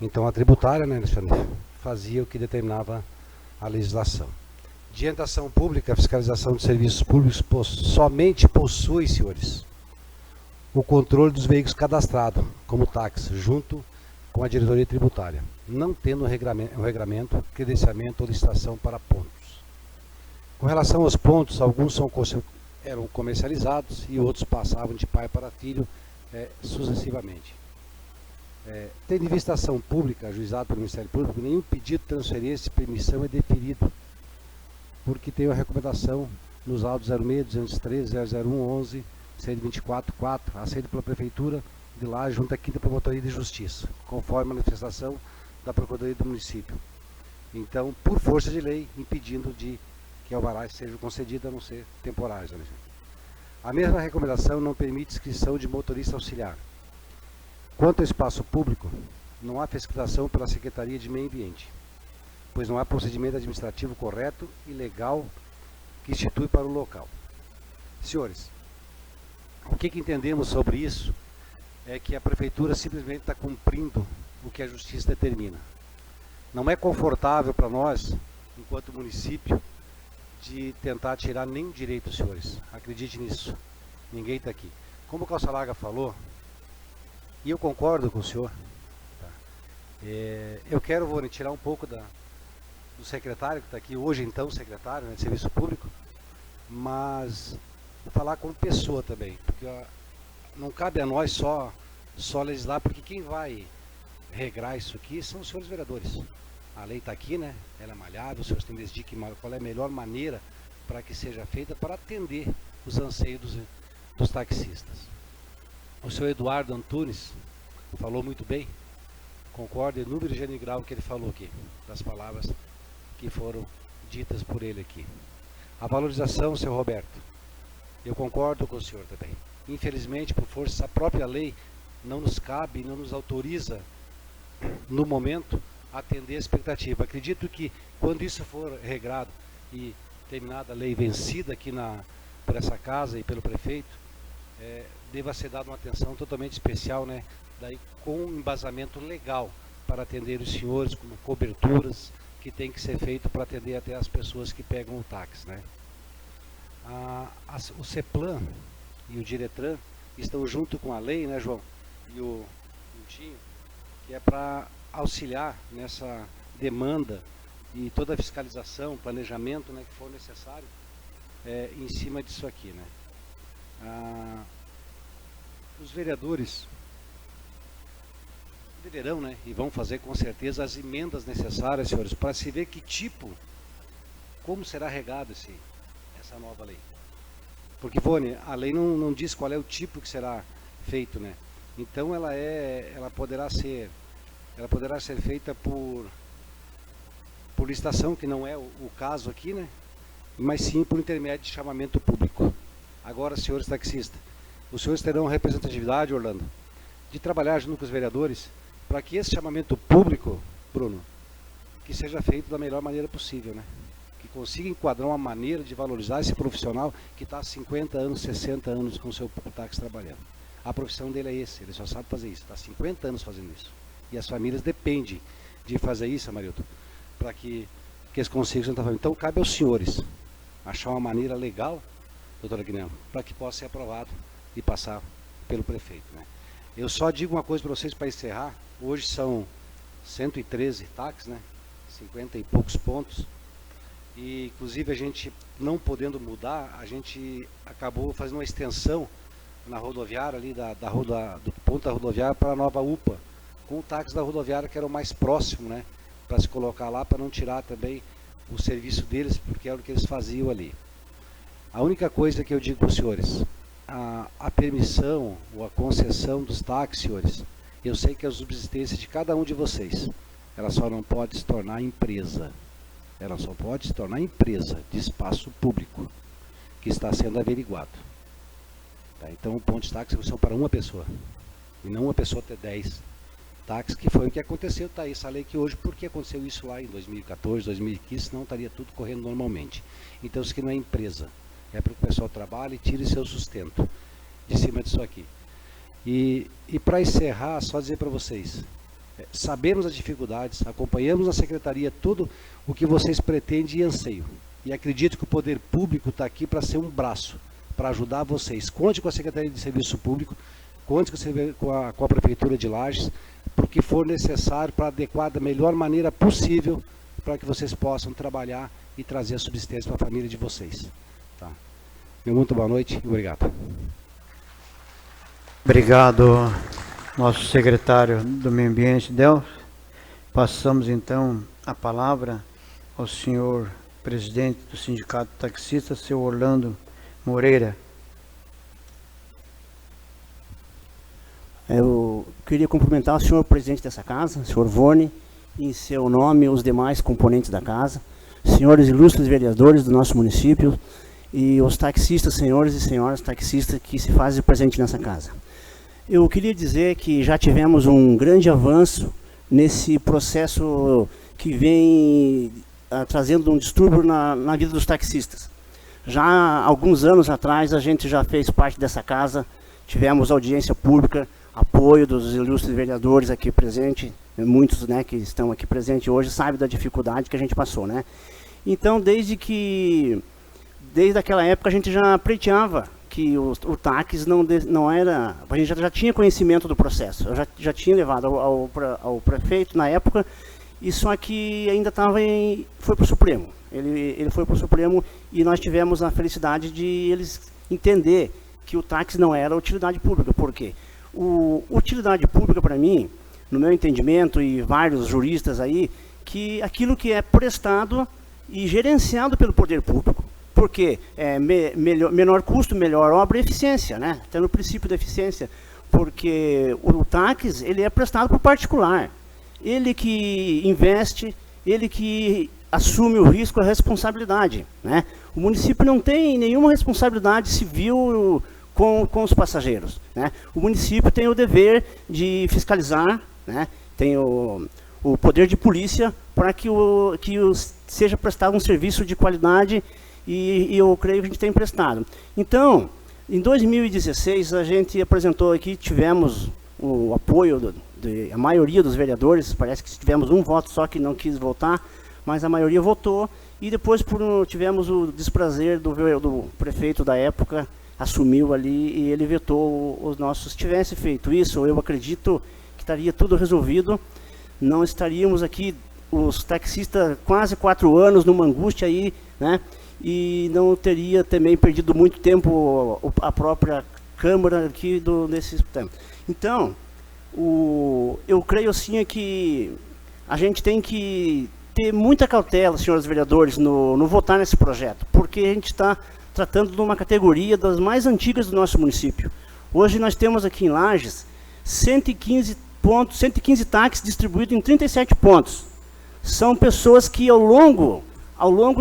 Então a tributária, né, Alexandre, fazia o que determinava a legislação. Diante da ação pública, a fiscalização de serviços públicos somente possui, senhores, o controle dos veículos cadastrados como táxi, junto com a diretoria tributária, não tendo um regramento, credenciamento ou licitação para pontos. Com relação aos pontos, alguns eram comercializados e outros passavam de pai para filho sucessivamente. Tendo em vista a ação pública ajuizada pelo Ministério Público, nenhum pedido de transferência de permissão é deferido, porque tem uma recomendação nos autos 06, 213, 001, 11, 124, 4, aceito pela Prefeitura de lá junto à 5ª Promotoria de Justiça, conforme a manifestação da Procuradoria do Município. Então, por força de lei, impedindo de que alvarás sejam concedidos a não ser temporários. Né? A mesma recomendação não permite inscrição de motorista auxiliar. Quanto ao espaço público, não há fiscalização pela Secretaria de Meio Ambiente, pois não há procedimento administrativo correto e legal que institui para o local. Senhores, o que entendemos sobre isso é que a Prefeitura simplesmente está cumprindo o que a Justiça determina. Não é confortável para nós, enquanto município, de tentar tirar nenhum direito, senhores. Acredite nisso. Ninguém está aqui. Como o Calçalaga falou, e eu concordo com o senhor, tá? Eu quero, Vone, tirar um pouco do secretário, que está aqui hoje, então, secretário, né, de Serviço Público, mas vou falar como pessoa também, porque não cabe a nós só legislar, porque quem vai regrar isso aqui são os senhores vereadores. A lei está aqui, né? Ela é malhável, os senhores têm que decidir qual é a melhor maneira para que seja feita para atender os anseios dos taxistas. O senhor Eduardo Antunes falou muito bem, concordo em número, gênero e grau que ele falou aqui, das palavras que foram ditas por ele aqui. A valorização, senhor Roberto, eu concordo com o senhor também. Infelizmente, por força da própria lei, não nos cabe, não nos autoriza, no momento, atender a expectativa. Acredito que, quando isso for regrado e terminada a lei vencida aqui por essa casa e pelo prefeito, deva ser dada uma atenção totalmente especial, né, daí com embasamento legal para atender os senhores, com coberturas que tem que ser feito para atender até as pessoas que pegam o táxi, né. O CEPLAN e o Diretran estão junto com a lei, né, João, e o Tinho, que é para auxiliar nessa demanda e toda a fiscalização, planejamento, né, que for necessário em cima disso aqui, né. Os vereadores deverão, né, e vão fazer com certeza as emendas necessárias, senhores, para se ver como será regado essa nova lei. Porque, Vone, a lei não diz qual é o tipo que será feito, né? Então ela poderá ser feita por licitação, que não é o caso aqui, né? Mas sim por intermédio de chamamento público. Agora, senhores taxistas, os senhores terão representatividade, Orlando, de trabalhar junto com os vereadores para que esse chamamento público, Bruno, que seja feito da melhor maneira possível, né? Que consiga enquadrar uma maneira de valorizar esse profissional que está há 50 anos, 60 anos com o seu táxi trabalhando. A profissão dele é ele só sabe fazer isso, está há 50 anos fazendo isso. E as famílias dependem de fazer isso, Amarildo, para que eles consigam sentar família. Então cabe aos senhores achar uma maneira legal, doutora Guilherme, para que possa ser aprovado e passar pelo prefeito, né? Eu só digo uma coisa para vocês para encerrar. Hoje são 113 táxis, né? 50 e poucos pontos. E inclusive a gente, não podendo mudar, a gente acabou fazendo uma extensão na rodoviária ali, do ponto da rodoviária para a nova UPA, com o táxi da rodoviária que era o mais próximo, né? Para se colocar lá, para não tirar também o serviço deles, porque era o que eles faziam ali. A única coisa que eu digo para os senhores, a permissão ou a concessão dos táxis, senhores, eu sei que é a subsistência de cada um de vocês, ela só não pode se tornar empresa. Ela só pode se tornar empresa de espaço público, que está sendo averiguado. Tá? Então, o ponto de táxi são para uma pessoa, e não uma pessoa ter 10 táxis, que foi o que aconteceu. Está aí essa lei que hoje, porque aconteceu isso lá em 2014, 2015, senão estaria tudo correndo normalmente. Então, isso aqui não é empresa, é para que o pessoal trabalhe e tire seu sustento de cima disso aqui. E para encerrar, só dizer para vocês, sabemos as dificuldades, acompanhamos na secretaria tudo o que vocês pretendem e anseiam. E acredito que o poder público está aqui para ser um braço, para ajudar vocês. Conte com a Secretaria de Serviço Público, conte com a Prefeitura de Lages, para o que for necessário para adequar da melhor maneira possível para que vocês possam trabalhar e trazer a subsistência para a família de vocês. Tá? Muito boa noite e obrigado. Obrigado, nosso secretário do Meio Ambiente, Delfos. Passamos então a palavra ao senhor presidente do Sindicato Taxista, seu Orlando Moreira. Eu queria cumprimentar o senhor presidente dessa casa, o senhor Vorne, e em seu nome os demais componentes da casa, senhores ilustres vereadores do nosso município e os taxistas, senhores e senhoras taxistas que se fazem presente nessa casa. Eu queria dizer que já tivemos um grande avanço nesse processo que vem trazendo um distúrbio na vida dos taxistas. Já há alguns anos atrás a gente já fez parte dessa casa, tivemos audiência pública, apoio dos ilustres vereadores aqui presentes, muitos, né, que estão aqui presentes hoje sabem da dificuldade que a gente passou, né? Então, desde aquela época a gente já pleiteava que o TACS não era... A gente já tinha conhecimento do processo, eu já tinha levado ao prefeito na época, e só que ainda foi para o Supremo. Ele foi para o Supremo e nós tivemos a felicidade de eles entender que o TACS não era utilidade pública. Por quê? Utilidade pública, para mim, no meu entendimento, e vários juristas aí, que aquilo que é prestado e gerenciado pelo poder público. Porque menor custo, melhor obra e eficiência, né? Até no princípio da eficiência. Porque o TACS, ele é prestado por particular. Ele que investe, ele que assume o risco e a responsabilidade, né? O município não tem nenhuma responsabilidade civil com os passageiros, né? O município tem o dever de fiscalizar, né? Tem o poder de polícia para que seja prestado um serviço de qualidade, e eu creio que a gente tem prestado. Então, em 2016, a gente apresentou aqui, tivemos o apoio da maioria dos vereadores, parece que tivemos um voto só que não quis votar, mas a maioria votou, e depois tivemos o desprazer do prefeito da época, assumiu ali e ele vetou os nossos. Se tivesse feito isso, eu acredito que estaria tudo resolvido, não estaríamos aqui, os taxistas, quase 4 anos numa angústia aí, né? E não teria também perdido muito tempo a própria Câmara aqui nesse tempo. Então, eu creio assim que a gente tem que ter muita cautela, senhores vereadores, no votar nesse projeto, porque a gente está tratando de uma categoria das mais antigas do nosso município. Hoje nós temos aqui em Lages 115 táxis distribuídos em 37 pontos. São pessoas que ao longo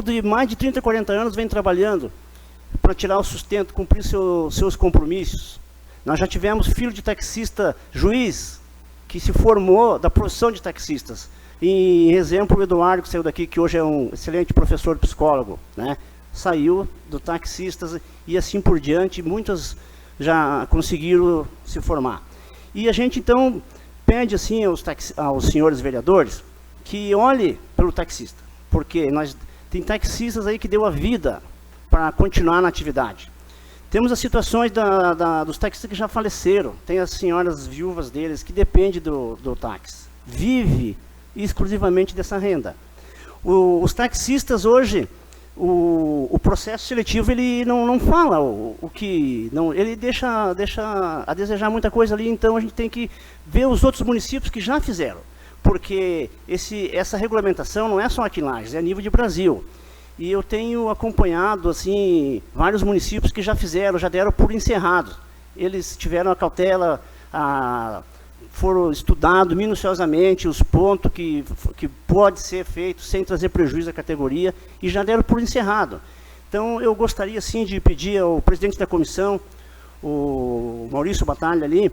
de mais de 30, 40 anos vêm trabalhando para tirar o sustento, cumprir seus compromissos. Nós já tivemos filho de taxista juiz, que se formou da profissão de taxistas. Em exemplo, o Eduardo, que saiu daqui, que hoje é um excelente professor psicólogo, né? Saiu do taxistas e assim por diante, muitos já conseguiram se formar. E a gente então pede assim aos senhores vereadores que olhem pelo taxista, porque tem taxistas aí que deu a vida para continuar na atividade. Temos as situações dos taxistas que já faleceram, tem as senhoras viúvas deles que dependem do táxi, vive exclusivamente dessa renda. Os taxistas hoje, o processo seletivo ele não fala ele deixa a desejar muita coisa ali, então a gente tem que ver os outros municípios que já fizeram, porque essa regulamentação não é só aqui em Lages, é a nível de Brasil. E eu tenho acompanhado assim vários municípios que já deram por encerrado. Eles tiveram a cautela, foram estudados minuciosamente os pontos que pode ser feito sem trazer prejuízo à categoria e já deram por encerrado. Então eu gostaria assim de pedir ao presidente da comissão, o Maurício Batalha ali,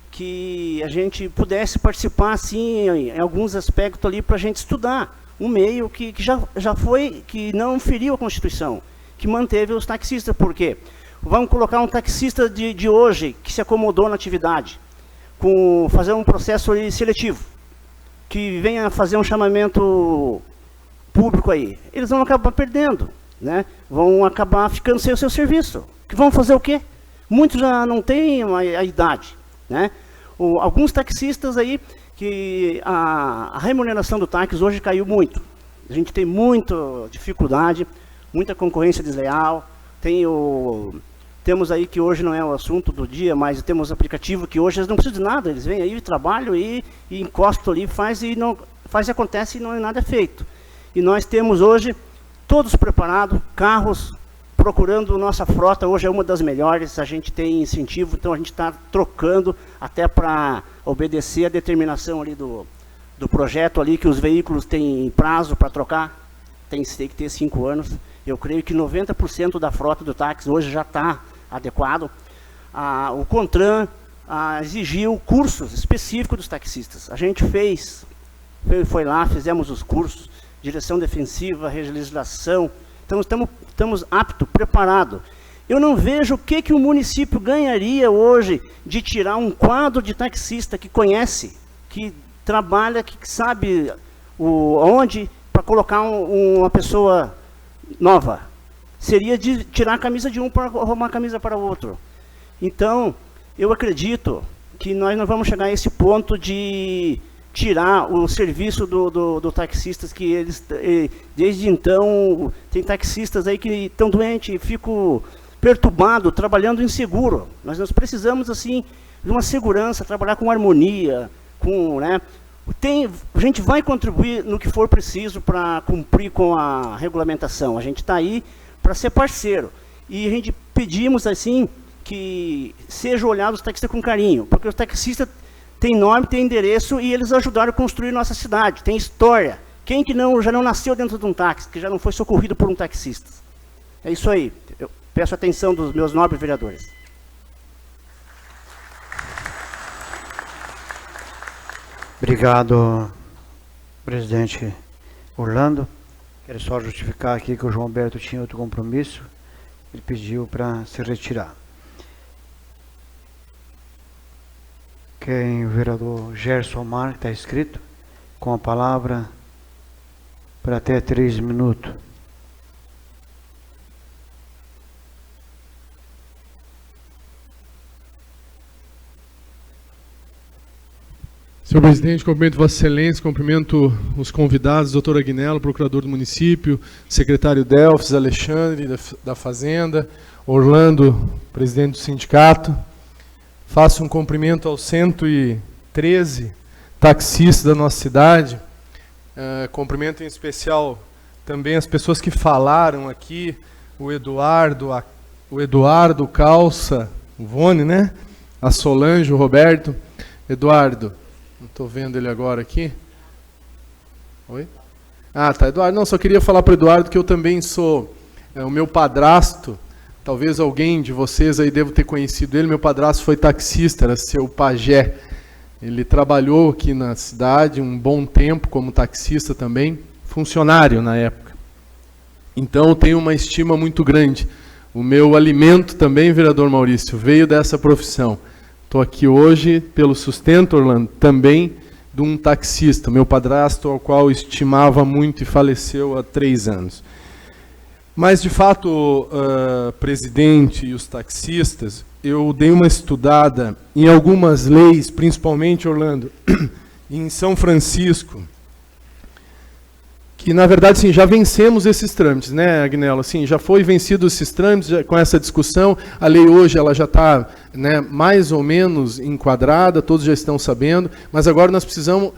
que a gente pudesse participar assim em alguns aspectos ali para a gente estudar um meio que já foi, que não feriu a Constituição, que manteve os taxistas. Por quê? Vamos colocar um taxista de hoje que se acomodou na atividade, fazer um processo ali seletivo, que venha fazer um chamamento público aí. Eles vão acabar perdendo, né? Vão acabar ficando sem o seu serviço. Que vão fazer o quê? Muitos já não têm a idade, né? Alguns taxistas aí, que a remuneração do táxi hoje caiu muito. A gente tem muita dificuldade, muita concorrência desleal. Temos aí, que hoje não é o assunto do dia, mas temos aplicativo que hoje eles não precisam de nada. Eles vêm aí, trabalham e encostam ali, faz e acontece e não é nada feito. E nós temos hoje todos preparados, carros, procurando nossa frota, hoje é uma das melhores, a gente tem incentivo, então a gente está trocando até para obedecer a determinação ali do projeto ali, que os veículos têm prazo para trocar, tem que ter 5 anos. Eu creio que 90% da frota do táxi hoje já está adequado. O CONTRAN exigiu cursos específicos dos taxistas. A gente foi lá, fizemos os cursos, direção defensiva, legislação. Então estamos aptos, preparados. Eu não vejo o que o município ganharia hoje de tirar um quadro de taxista que conhece, que trabalha, que sabe onde, para colocar uma pessoa nova. Seria de tirar a camisa de um para arrumar a camisa para o outro. Então, eu acredito que nós não vamos chegar a esse ponto de tirar o serviço do taxistas, que eles, desde então, tem taxistas aí que estão doentes, ficam perturbados, trabalhando inseguro. Nós precisamos, assim, de uma segurança, trabalhar com harmonia, né? A gente vai contribuir no que for preciso para cumprir com a regulamentação. A gente está aí para ser parceiro. E a gente pedimos, assim, que seja olhado os taxistas com carinho, porque os taxistas tem nome, tem endereço, e eles ajudaram a construir nossa cidade, tem história. Quem que já não nasceu dentro de um táxi, que já não foi socorrido por um taxista? É isso aí. Eu peço a atenção dos meus nobres vereadores. Obrigado, presidente Orlando. Quero só justificar aqui que o João Alberto tinha outro compromisso. Ele pediu para se retirar. Quem o vereador Gerson Omar, que está escrito, com a palavra para até 3 minutos. Senhor presidente, cumprimento Vossa Excelência, cumprimento os convidados, doutor Agnello, procurador do município, secretário Delfes, Alexandre, da Fazenda, Orlando, presidente do sindicato. Faço um cumprimento aos 113 taxistas da nossa cidade. Cumprimento em especial também as pessoas que falaram aqui, o Eduardo, o Calça, o Vone, né? A Solange, o Roberto. Eduardo, não estou vendo ele agora aqui. Oi? Ah, tá, Eduardo. Não, só queria falar para o Eduardo que eu também sou o meu padrasto. Talvez alguém de vocês aí deva ter conhecido ele. Meu padrasto foi taxista, era seu pajé. Ele trabalhou aqui na cidade um bom tempo como taxista também, funcionário na época. Então tenho uma estima muito grande. O meu alimento também, vereador Maurício, veio dessa profissão. Estou aqui hoje pelo sustento, Orlando, também de um taxista, meu padrasto, ao qual estimava muito e faleceu há 3 anos. Mas, de fato, presidente e os taxistas, eu dei uma estudada em algumas leis, principalmente, Orlando, em São Francisco, que, na verdade, sim, já vencemos esses trâmites, né, Agnello? Assim, já foi vencido esses trâmites com essa discussão. A lei hoje ela já está, né, mais ou menos enquadrada, todos já estão sabendo, mas agora nós precisamos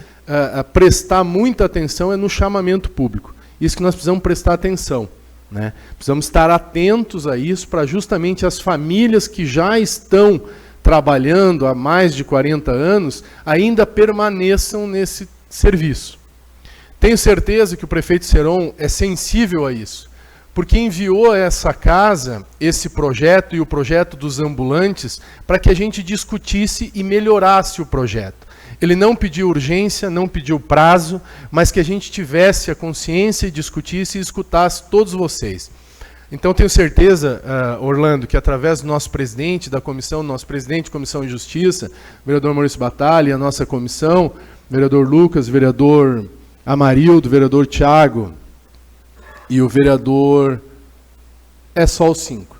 prestar muita atenção no chamamento público. Isso que nós precisamos prestar atenção. Né? Precisamos estar atentos a isso para justamente as famílias que já estão trabalhando há mais de 40 anos ainda permaneçam nesse serviço. Tenho certeza que o prefeito Seron é sensível a isso, porque enviou a essa casa esse projeto e o projeto dos ambulantes para que a gente discutisse e melhorasse o projeto. Ele não pediu urgência, não pediu prazo, mas que a gente tivesse a consciência e discutisse e escutasse todos vocês. Então, tenho certeza, Orlando, que através do nosso presidente da comissão, nosso presidente da Comissão de Justiça, vereador Maurício Batalha, a nossa comissão, vereador Lucas, vereador Amarildo, vereador Tiago e o vereador... É só os 5.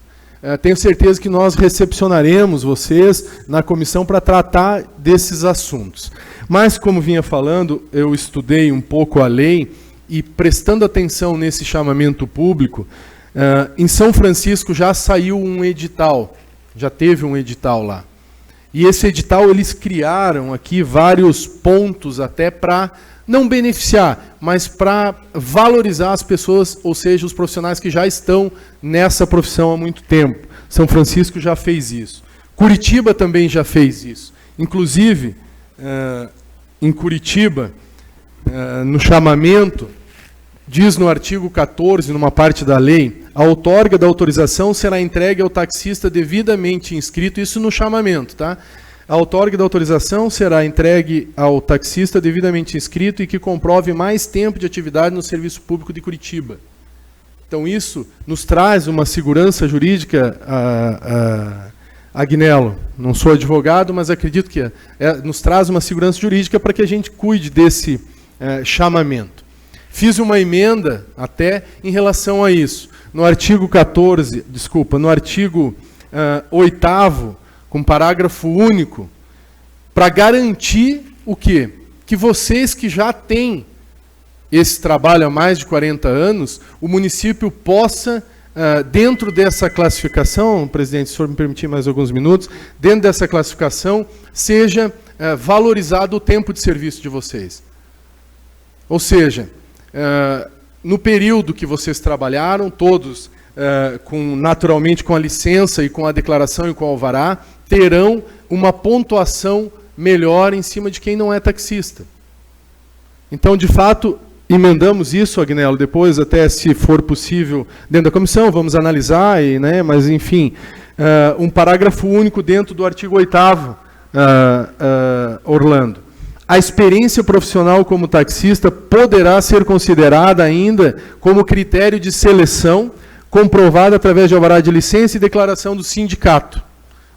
Tenho certeza que nós recepcionaremos vocês na comissão para tratar desses assuntos. Mas, como vinha falando, eu estudei um pouco a lei e, prestando atenção nesse chamamento público, em São Francisco já saiu um edital, já teve um edital lá. E esse edital eles criaram aqui vários pontos até para não beneficiar, mas para valorizar as pessoas, ou seja, os profissionais que já estão nessa profissão há muito tempo. São Francisco já fez isso. Curitiba também já fez isso. Inclusive, em Curitiba, no chamamento, diz no artigo 14, numa parte da lei, a outorga da autorização será entregue ao taxista devidamente inscrito, isso no chamamento, tá? A outorga da autorização será entregue ao taxista devidamente inscrito e que comprove mais tempo de atividade no Serviço Público de Curitiba. Então, isso nos traz uma segurança jurídica, Agnello. Não sou advogado, mas acredito que nos traz uma segurança jurídica para que a gente cuide desse chamamento. Fiz uma emenda até em relação a isso. No artigo 14, desculpa, no artigo 8º, com parágrafo único, para garantir o quê? Que vocês que já têm esse trabalho há mais de 40 anos, o município possa, dentro dessa classificação, presidente, se o senhor me permitir mais alguns minutos, dentro dessa classificação, seja valorizado o tempo de serviço de vocês. Ou seja, no período que vocês trabalharam, todos, naturalmente com a licença e com a declaração e com o alvará, terão uma pontuação melhor em cima de quem não é taxista. Então, de fato, emendamos isso, Agnello, depois, até se for possível, dentro da comissão, vamos analisar, mas, enfim, um parágrafo único dentro do artigo 8º, Orlando. A experiência profissional como taxista poderá ser considerada ainda como critério de seleção comprovada através de alvará de licença e declaração do sindicato.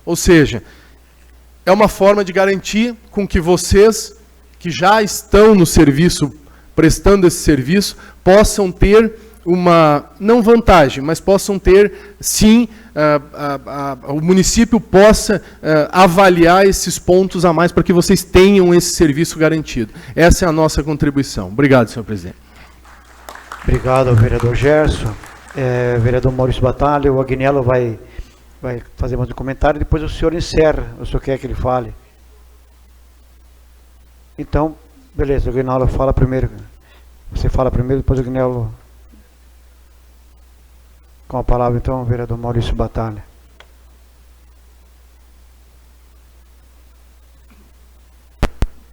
Ou seja, é uma forma de garantir com que vocês, que já estão no serviço, prestando esse serviço, possam ter uma, não vantagem, mas possam ter, sim, o município possa avaliar esses pontos a mais para que vocês tenham esse serviço garantido. Essa é a nossa contribuição. Obrigado, senhor presidente. Obrigado, vereador Gerson. Vereador Maurício Batalha, o Agnello vai fazer mais um comentário, depois o senhor encerra, o senhor quer que ele fale. Então, beleza, o Agnello fala primeiro. Você fala primeiro, depois o Agnello... Com a palavra, então, o vereador Maurício Batalha.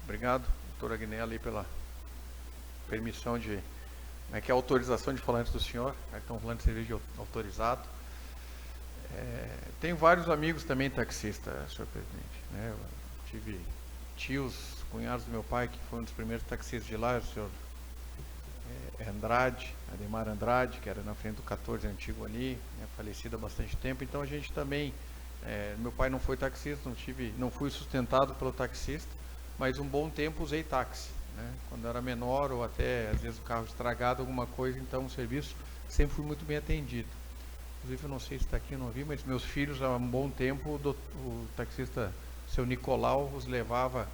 Obrigado, doutor Agnello, aí pela permissão de... que é a autorização de falar antes do senhor, estão falando de serviço autorizado. Tenho vários amigos também taxistas, senhor presidente. Eu tive tios, cunhados do meu pai, que foi um dos primeiros taxistas de lá, o senhor Andrade, Ademar Andrade, que era na frente do 14 antigo ali, falecido há bastante tempo. Então a gente também, meu pai não foi taxista, não fui sustentado pelo taxista, mas um bom tempo usei táxi, quando era menor ou até às vezes o carro estragado, alguma coisa, então o serviço sempre fui muito bem atendido. Inclusive, eu não sei se está aqui, eu não vi, mas meus filhos há um bom tempo, o taxista, seu Nicolau, os levava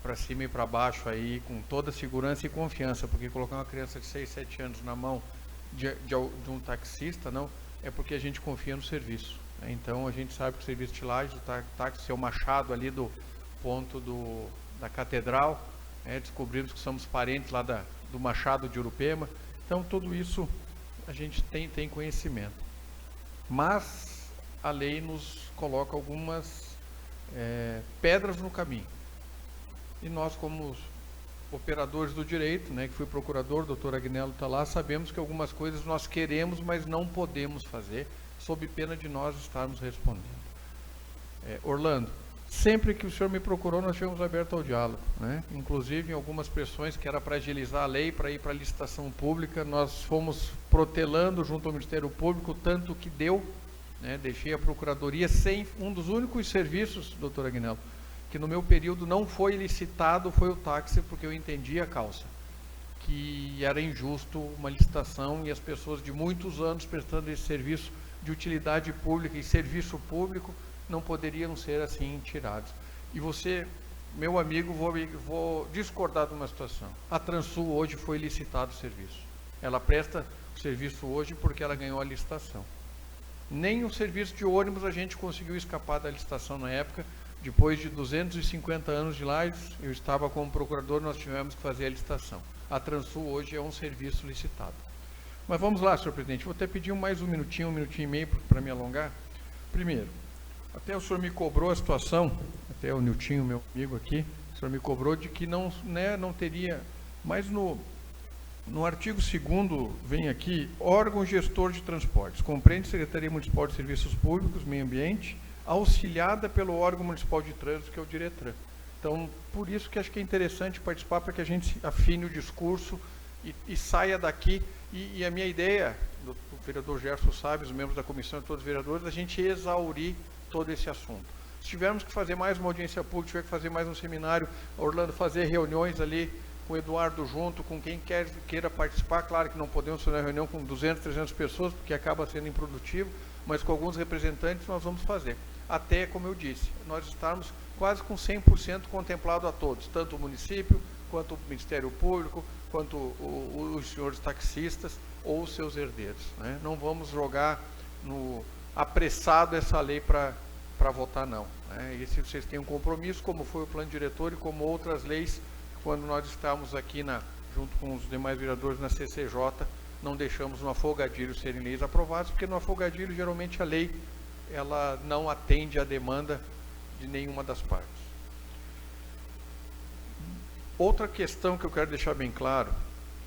para cima e para baixo aí, com toda segurança e confiança, porque colocar uma criança de 6, 7 anos na mão de um taxista, não, é porque a gente confia no serviço. Então, a gente sabe que o serviço de Lages, o táxi, seu Machado ali do ponto da Catedral, descobrimos que somos parentes lá do Machado de Urupema. Então, tudo isso a gente tem conhecimento. Mas a lei nos coloca algumas pedras no caminho. E nós, como operadores do direito, que fui procurador, o doutor Agnello está lá, sabemos que algumas coisas nós queremos, mas não podemos fazer, sob pena de nós estarmos respondendo. Orlando, Sempre que o senhor me procurou, nós tivemos aberto ao diálogo, né? Inclusive em algumas pressões que era para agilizar a lei, para ir para a licitação pública, nós fomos protelando junto ao Ministério Público, tanto que deu, né? Deixei a Procuradoria sem um dos únicos serviços, doutor Agnello, que no meu período não foi licitado, foi o táxi, porque eu entendi a causa, que era injusto uma licitação e as pessoas de muitos anos prestando esse serviço de utilidade pública e serviço público não poderiam ser assim tirados. E você, meu amigo, vou discordar de uma situação. A Transul hoje foi licitado o serviço. Ela presta o serviço hoje porque ela ganhou a licitação. Nem o serviço de ônibus a gente conseguiu escapar da licitação na época. Depois de 250 anos de lá, eu estava como procurador, nós tivemos que fazer a licitação. A Transul hoje é um serviço licitado. Mas vamos lá, senhor presidente, vou até pedir mais um minutinho e meio para me alongar. Primeiro, até o senhor me cobrou a situação, até o Niltinho, meu amigo aqui, o senhor me cobrou de que não teria, mas no artigo 2º vem aqui, órgão gestor de transportes, compreende Secretaria Municipal de Serviços Públicos, Meio Ambiente, auxiliada pelo órgão municipal de trânsito, que é o Diretran. Então, por isso que acho que é interessante participar, para que a gente afine o discurso e saia daqui. E a minha ideia, o vereador Gerson sabe, os membros da comissão e todos os vereadores, a gente exaurir todo esse assunto. Se tivermos que fazer mais uma audiência pública, tiver que fazer mais um seminário, Orlando, fazer reuniões ali com o Eduardo junto, com quem queira participar, claro que não podemos fazer uma reunião com 200, 300 pessoas, porque acaba sendo improdutivo, mas com alguns representantes nós vamos fazer. Até, como eu disse, nós estarmos quase com 100% contemplado a todos, tanto o município, quanto o Ministério Público, quanto os senhores taxistas ou os seus herdeiros, né? Não vamos jogar apressado essa lei para votar, não, né? E se vocês têm um compromisso, como foi o plano diretor e como outras leis, quando nós estávamos aqui junto com os demais vereadores na CCJ, não deixamos no afogadilho serem leis aprovadas, porque no afogadilho geralmente a lei ela não atende à demanda de nenhuma das partes. Outra questão que eu quero deixar bem claro,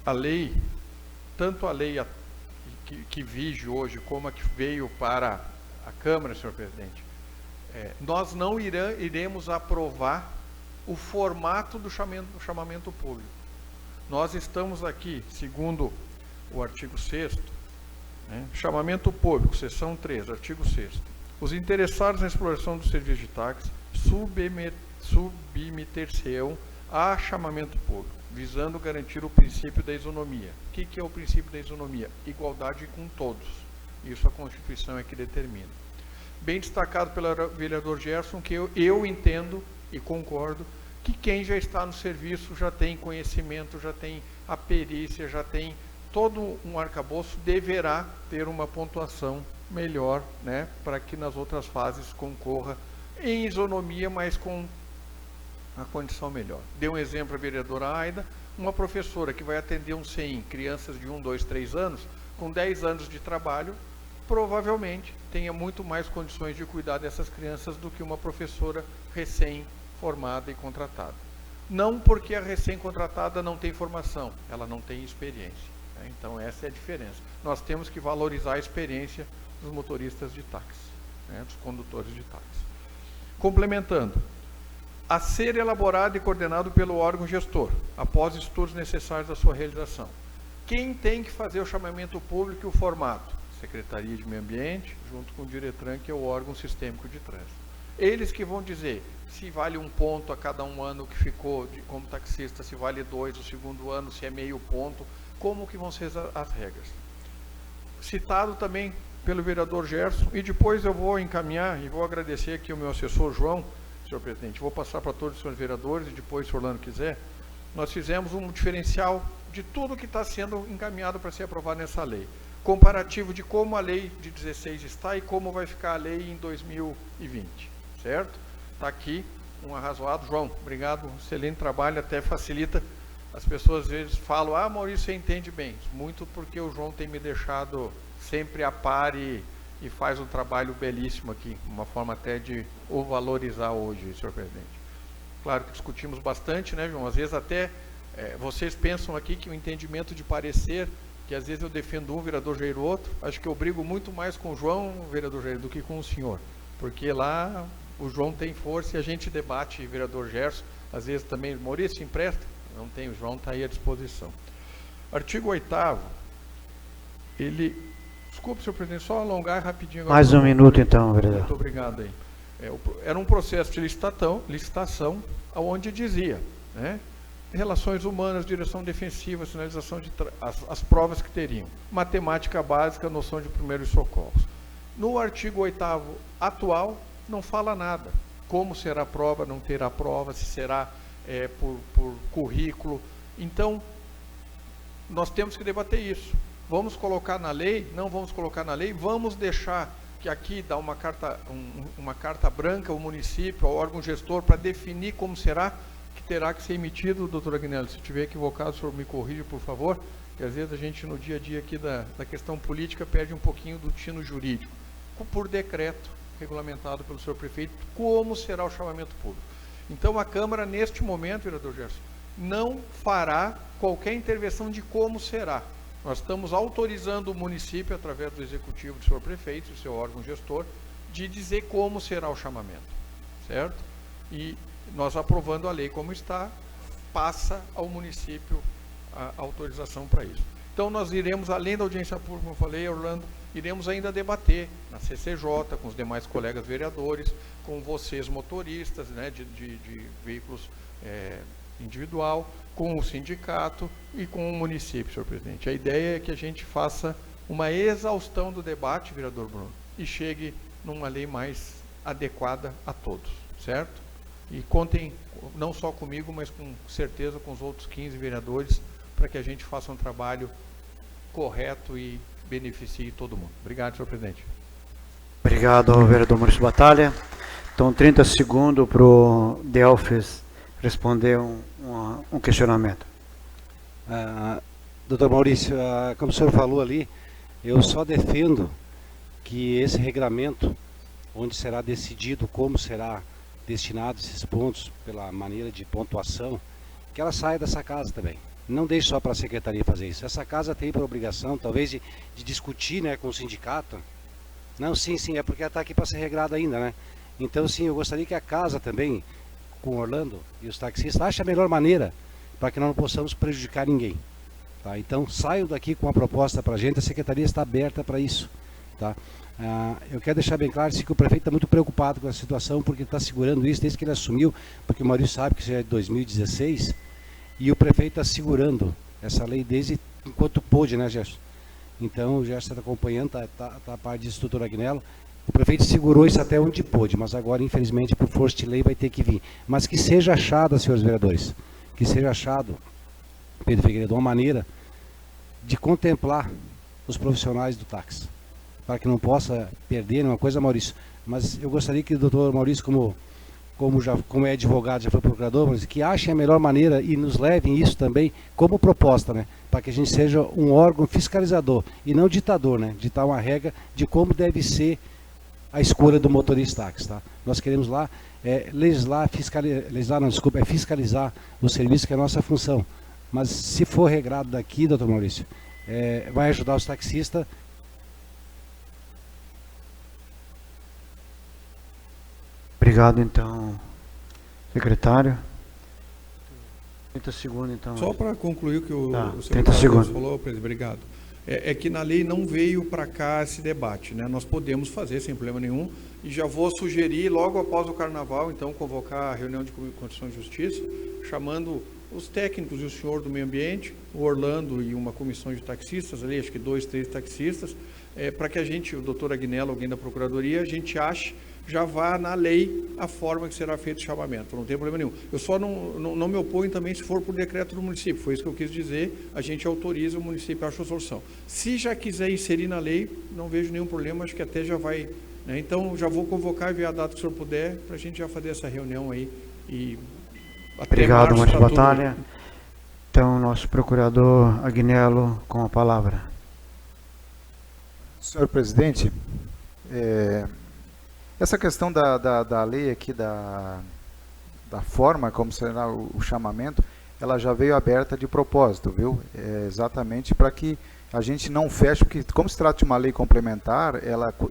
a lei, tanto a lei que vige hoje, como a que veio para a Câmara, senhor presidente, nós não iremos aprovar o formato do chamamento público. Nós estamos aqui, segundo o artigo 6º, né, chamamento público, seção 3, artigo 6º. Os interessados na exploração do serviço de táxi submeter-se-ão a chamamento público, visando garantir o princípio da isonomia. O que é o princípio da isonomia? Igualdade com todos. Isso a Constituição é que determina. Bem destacado pelo vereador Gerson, que eu entendo e concordo que quem já está no serviço já tem conhecimento, já tem a perícia, já tem todo um arcabouço, deverá ter uma pontuação melhor, né, para que nas outras fases concorra em isonomia, mas com a condição melhor. Dei um exemplo a vereadora Aida, uma professora que vai atender um CEIM, crianças de 1, 2, 3 anos, com 10 anos de trabalho, provavelmente tenha muito mais condições de cuidar dessas crianças do que uma professora recém-formada e contratada. Não porque a recém-contratada não tem formação, ela não tem experiência, né? Então essa é a diferença. Nós temos que valorizar a experiência dos motoristas de táxi, né, dos condutores de táxi. Complementando, a ser elaborado e coordenado pelo órgão gestor, após estudos necessários à sua realização. Quem tem que fazer o chamamento público e o formato? Secretaria de Meio Ambiente, junto com o Diretran, que é o órgão sistêmico de trânsito. Eles que vão dizer se vale 1 ponto a cada 1 ano que ficou como taxista, se vale 2 o segundo ano, se é meio ponto, como que vão ser as regras. Citado também pelo vereador Gerson, e depois eu vou encaminhar e vou agradecer aqui ao meu assessor João, senhor presidente, vou passar para todos os senhores vereadores e depois, se o Orlando quiser, nós fizemos um diferencial de tudo que está sendo encaminhado para ser aprovado nessa lei. Comparativo de como a lei de 16 está e como vai ficar a lei em 2020, certo? Está aqui um arrazoado. João, obrigado, excelente trabalho, até facilita. As pessoas às vezes falam, Maurício, você entende bem. Muito porque o João tem me deixado sempre a par e faz um trabalho belíssimo aqui, uma forma até de o valorizar hoje, senhor presidente. Claro que discutimos bastante, né, João? Às vezes até vocês pensam aqui que o entendimento de parecer, que às vezes eu defendo um, vereador Jair outro, acho que eu brigo muito mais com o João, vereador Jair, do que com o senhor, porque lá o João tem força e a gente debate, vereador Gerson, às vezes também, Maurício, empresta? Não tem, o João está aí à disposição. Artigo 8º, ele... Desculpe, senhor presidente, só alongar rapidinho. Agora. Mais um minuto, então, vereador. Muito obrigado aí. Era um processo de licitação onde dizia, né, relações humanas, direção defensiva, sinalização de as provas que teriam, matemática básica, noção de primeiros socorros. No artigo 8º atual, não fala nada. Como será a prova, não terá prova, se será por currículo. Então, nós temos que debater isso. Vamos colocar na lei? Não vamos colocar na lei? Vamos deixar que aqui dá uma carta branca ao município, ao órgão gestor, para definir como será, que terá que ser emitido, doutor Agnello. Se estiver equivocado, o senhor me corrija, por favor, porque às vezes a gente, no dia a dia aqui da questão política, perde um pouquinho do tino jurídico. Por decreto, regulamentado pelo senhor prefeito, como será o chamamento público. Então, a Câmara, neste momento, vereador Gerson, não fará qualquer intervenção de como será. Nós estamos autorizando o município, através do executivo do senhor prefeito, do seu órgão gestor, de dizer como será o chamamento, certo? E nós aprovando a lei como está, passa ao município a autorização para isso. Então nós iremos, além da audiência pública, como eu falei, Orlando, iremos ainda debater na CCJ, com os demais colegas vereadores, com vocês motoristas, né, de veículos individual, com o sindicato e com o município, senhor presidente. A ideia é que a gente faça uma exaustão do debate, vereador Bruno, e chegue numa lei mais adequada a todos, certo? E contem não só comigo, mas com certeza com os outros 15 vereadores, para que a gente faça um trabalho correto e beneficie todo mundo. Obrigado, senhor presidente. Obrigado ao vereador Maurício Batalha. Então, 30 segundos para o Delfes responder um questionamento. Doutor Maurício, como o senhor falou ali, eu só defendo que esse regramento, onde será decidido como será destinado esses pontos pela maneira de pontuação, que ela saia dessa casa também. Não deixe só para a secretaria fazer isso. Essa casa tem por obrigação, talvez, de discutir, né, com o sindicato. Não, sim, é porque ela está aqui para ser regrada ainda, né? Então, sim, eu gostaria que a casa também, com Orlando e os taxistas, ache a melhor maneira para que nós não possamos prejudicar ninguém. Tá? Então, saiam daqui com uma proposta para a gente, a secretaria está aberta para isso. Tá? Eu quero deixar bem claro que o prefeito está muito preocupado com a situação, porque está segurando isso desde que ele assumiu, porque o Maurício sabe que isso é de 2016, e o prefeito está segurando essa lei desde enquanto pôde, né, Gerson? Então, o Gerson está acompanhando, está a par disso, doutor Agnello. O prefeito segurou isso até onde pôde, mas agora, infelizmente, por força de lei, vai ter que vir. Mas que seja achado, senhores vereadores, que seja achado, Pedro Figueiredo, uma maneira de contemplar os profissionais do táxi, para que não possa perder uma coisa, Maurício. Mas eu gostaria que o doutor Maurício, como é advogado, já foi procurador, mas que achem a melhor maneira e nos levem isso também como proposta, né? Para que a gente seja um órgão fiscalizador e não ditador, né? Ditar uma regra de como deve ser a escolha do motorista táxi, tá? Nós queremos lá fiscalizar o serviço, que é a nossa função. Mas se for regrado daqui, doutor Maurício, vai ajudar os taxistas. Obrigado, então, secretário. 30 segundos, então. Só para concluir o que o secretário falou, presidente, obrigado. É que na lei não veio para cá esse debate, né? Nós podemos fazer sem problema nenhum, e já vou sugerir, logo após o Carnaval, então, convocar a reunião de Constituição e Justiça, chamando os técnicos e o senhor do meio ambiente, o Orlando e uma comissão de taxistas, ali, acho que 2, 3 taxistas, para que a gente, o doutor Agnello, alguém da Procuradoria, a gente ache, já vá na lei a forma que será feito o chamamento, não tem problema nenhum. Eu só não me oponho também se for por decreto do município, foi isso que eu quis dizer, a gente autoriza, o município acha a solução. Se já quiser inserir na lei, não vejo nenhum problema, acho que até já vai, né? Então já vou convocar e ver a data que o senhor puder, para a gente já fazer essa reunião aí. E obrigado, Maurício Batalha. Então, nosso procurador Agnello com a palavra. Senhor presidente, essa questão da lei aqui, da forma como será o chamamento, ela já veio aberta de propósito, viu? Exatamente para que a gente não feche, porque como se trata de uma lei complementar,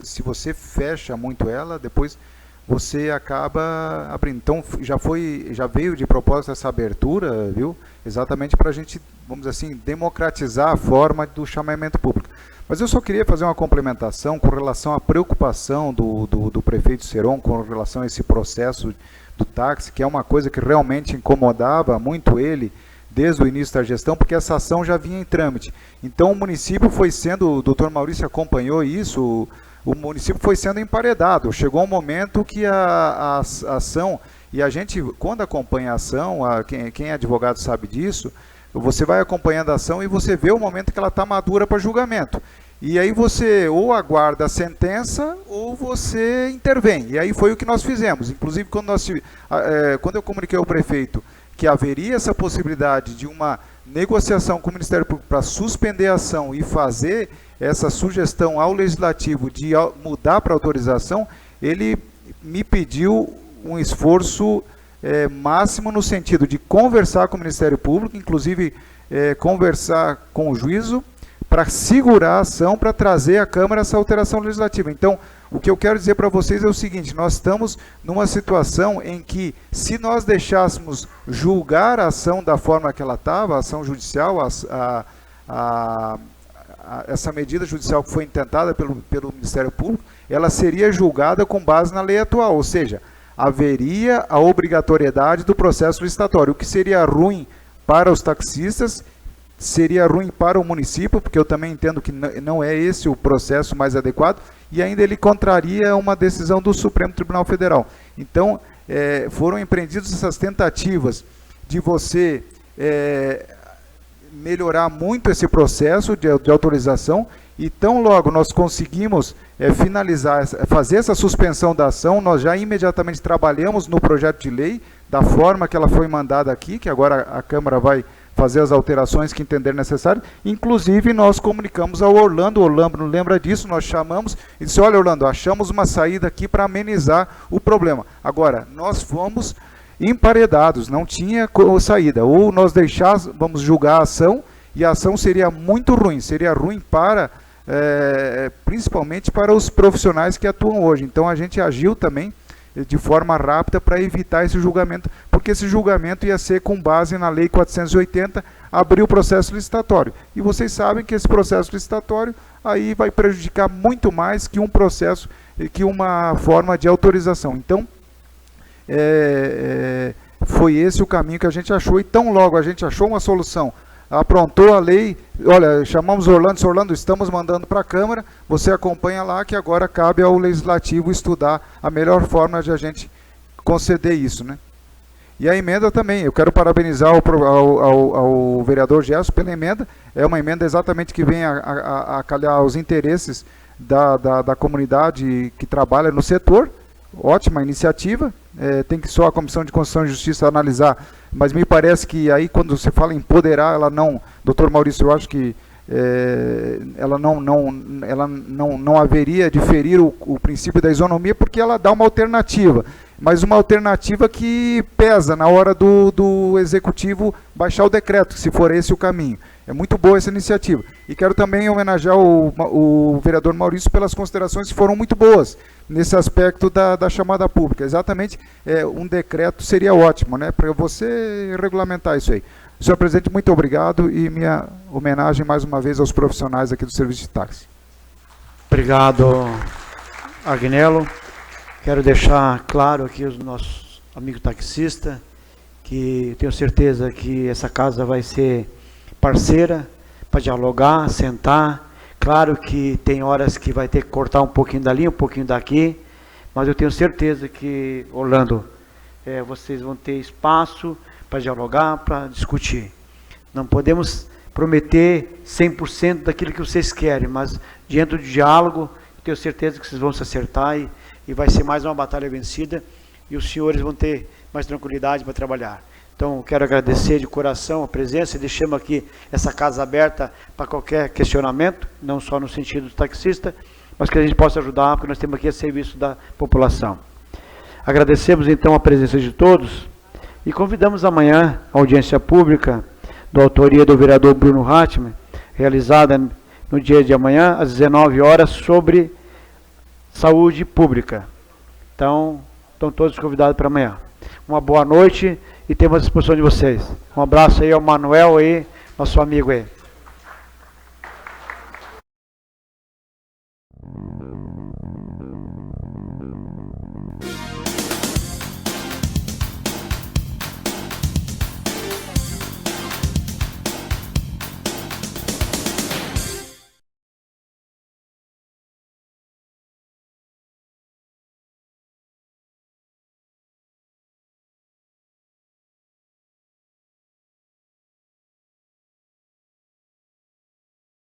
se você fecha muito ela, depois você acaba abrindo. Então, já veio de propósito essa abertura, viu? Exatamente para a gente, vamos dizer assim, democratizar a forma do chamamento público. Mas eu só queria fazer uma complementação com relação à preocupação do prefeito Seron com relação a esse processo do táxi, que é uma coisa que realmente incomodava muito ele desde o início da gestão, porque essa ação já vinha em trâmite. Então o município foi sendo, o doutor Maurício acompanhou isso, o município foi sendo emparedado. Chegou um momento que a ação, e a gente, quando acompanha a ação, quem é advogado sabe disso, você vai acompanhando a ação e você vê o momento que ela está madura para julgamento. E aí você ou aguarda a sentença ou você intervém. E aí foi o que nós fizemos. Inclusive, quando eu comuniquei ao prefeito que haveria essa possibilidade de uma negociação com o Ministério Público para suspender a ação e fazer essa sugestão ao Legislativo de mudar para autorização, ele me pediu um esforço máximo no sentido de conversar com o Ministério Público, inclusive conversar com o juízo, para segurar a ação, para trazer à Câmara essa alteração legislativa. Então, o que eu quero dizer para vocês é o seguinte, nós estamos numa situação em que, se nós deixássemos julgar a ação da forma que ela estava, a ação judicial, essa medida judicial que foi intentada pelo Ministério Público, ela seria julgada com base na lei atual, ou seja, haveria a obrigatoriedade do processo licitatório, o que seria ruim para os taxistas, seria ruim para o município, porque eu também entendo que não é esse o processo mais adequado, e ainda ele contraria uma decisão do Supremo Tribunal Federal. Então, foram empreendidas essas tentativas de você melhorar muito esse processo de autorização, e tão logo nós conseguimos finalizar, fazer essa suspensão da ação, nós já imediatamente trabalhamos no projeto de lei, da forma que ela foi mandada aqui, que agora a Câmara vai fazer as alterações que entender necessárias. Inclusive, nós comunicamos ao Orlando, o Orlando não lembra disso, nós chamamos e disse, olha, Orlando, achamos uma saída aqui para amenizar o problema. Agora, nós fomos emparedados, não tinha saída. Ou nós vamos julgar a ação, e a ação seria muito ruim, seria ruim para, principalmente para os profissionais que atuam hoje. Então, a gente agiu também de forma rápida para evitar esse julgamento, porque esse julgamento ia ser com base na Lei 480, abrir o processo licitatório. E vocês sabem que esse processo licitatório aí vai prejudicar muito mais que um processo, que uma forma de autorização. Então, foi esse o caminho que a gente achou, e tão logo a gente achou uma solução, aprontou a lei, olha, chamamos Orlando, estamos mandando para a Câmara, você acompanha lá, que agora cabe ao Legislativo estudar a melhor forma de a gente conceder isso, né? E a emenda também, eu quero parabenizar ao vereador Gerson pela emenda, é uma emenda exatamente que vem a calhar os interesses da comunidade que trabalha no setor, ótima iniciativa, tem que só a Comissão de Constituição e Justiça analisar, mas me parece que aí quando você fala em empoderar, ela não, doutor Maurício, eu acho que ela não haveria de ferir o princípio da isonomia, porque ela dá uma alternativa, mas uma alternativa que pesa na hora do Executivo baixar o decreto, se for esse o caminho. É muito boa essa iniciativa. E quero também homenagear o vereador Maurício pelas considerações que foram muito boas nesse aspecto da chamada pública. Exatamente, um decreto seria ótimo, né, para você regulamentar isso aí. Senhor presidente, muito obrigado, e minha homenagem mais uma vez aos profissionais aqui do serviço de táxi. Obrigado, Agnello. Quero deixar claro aqui os nossos amigos taxistas, que tenho certeza que essa casa vai ser parceira para dialogar, sentar. Claro que tem horas que vai ter que cortar um pouquinho dali, um pouquinho daqui, mas eu tenho certeza que, Orlando, vocês vão ter espaço para dialogar, para discutir. Não podemos prometer 100% daquilo que vocês querem, mas diante do diálogo, tenho certeza que vocês vão se acertar e vai ser mais uma batalha vencida, e os senhores vão ter mais tranquilidade para trabalhar. Então, quero agradecer de coração a presença e deixamos aqui essa casa aberta para qualquer questionamento, não só no sentido do taxista, mas que a gente possa ajudar, porque nós temos aqui a serviço da população. Agradecemos então a presença de todos e convidamos amanhã a audiência pública da autoria do vereador Bruno Hartmann, realizada no dia de amanhã, às 19 horas, sobre saúde pública. Então, estão todos convidados para amanhã. Uma boa noite e temos à disposição de vocês. Um abraço aí ao Manuel aí, nosso amigo aí.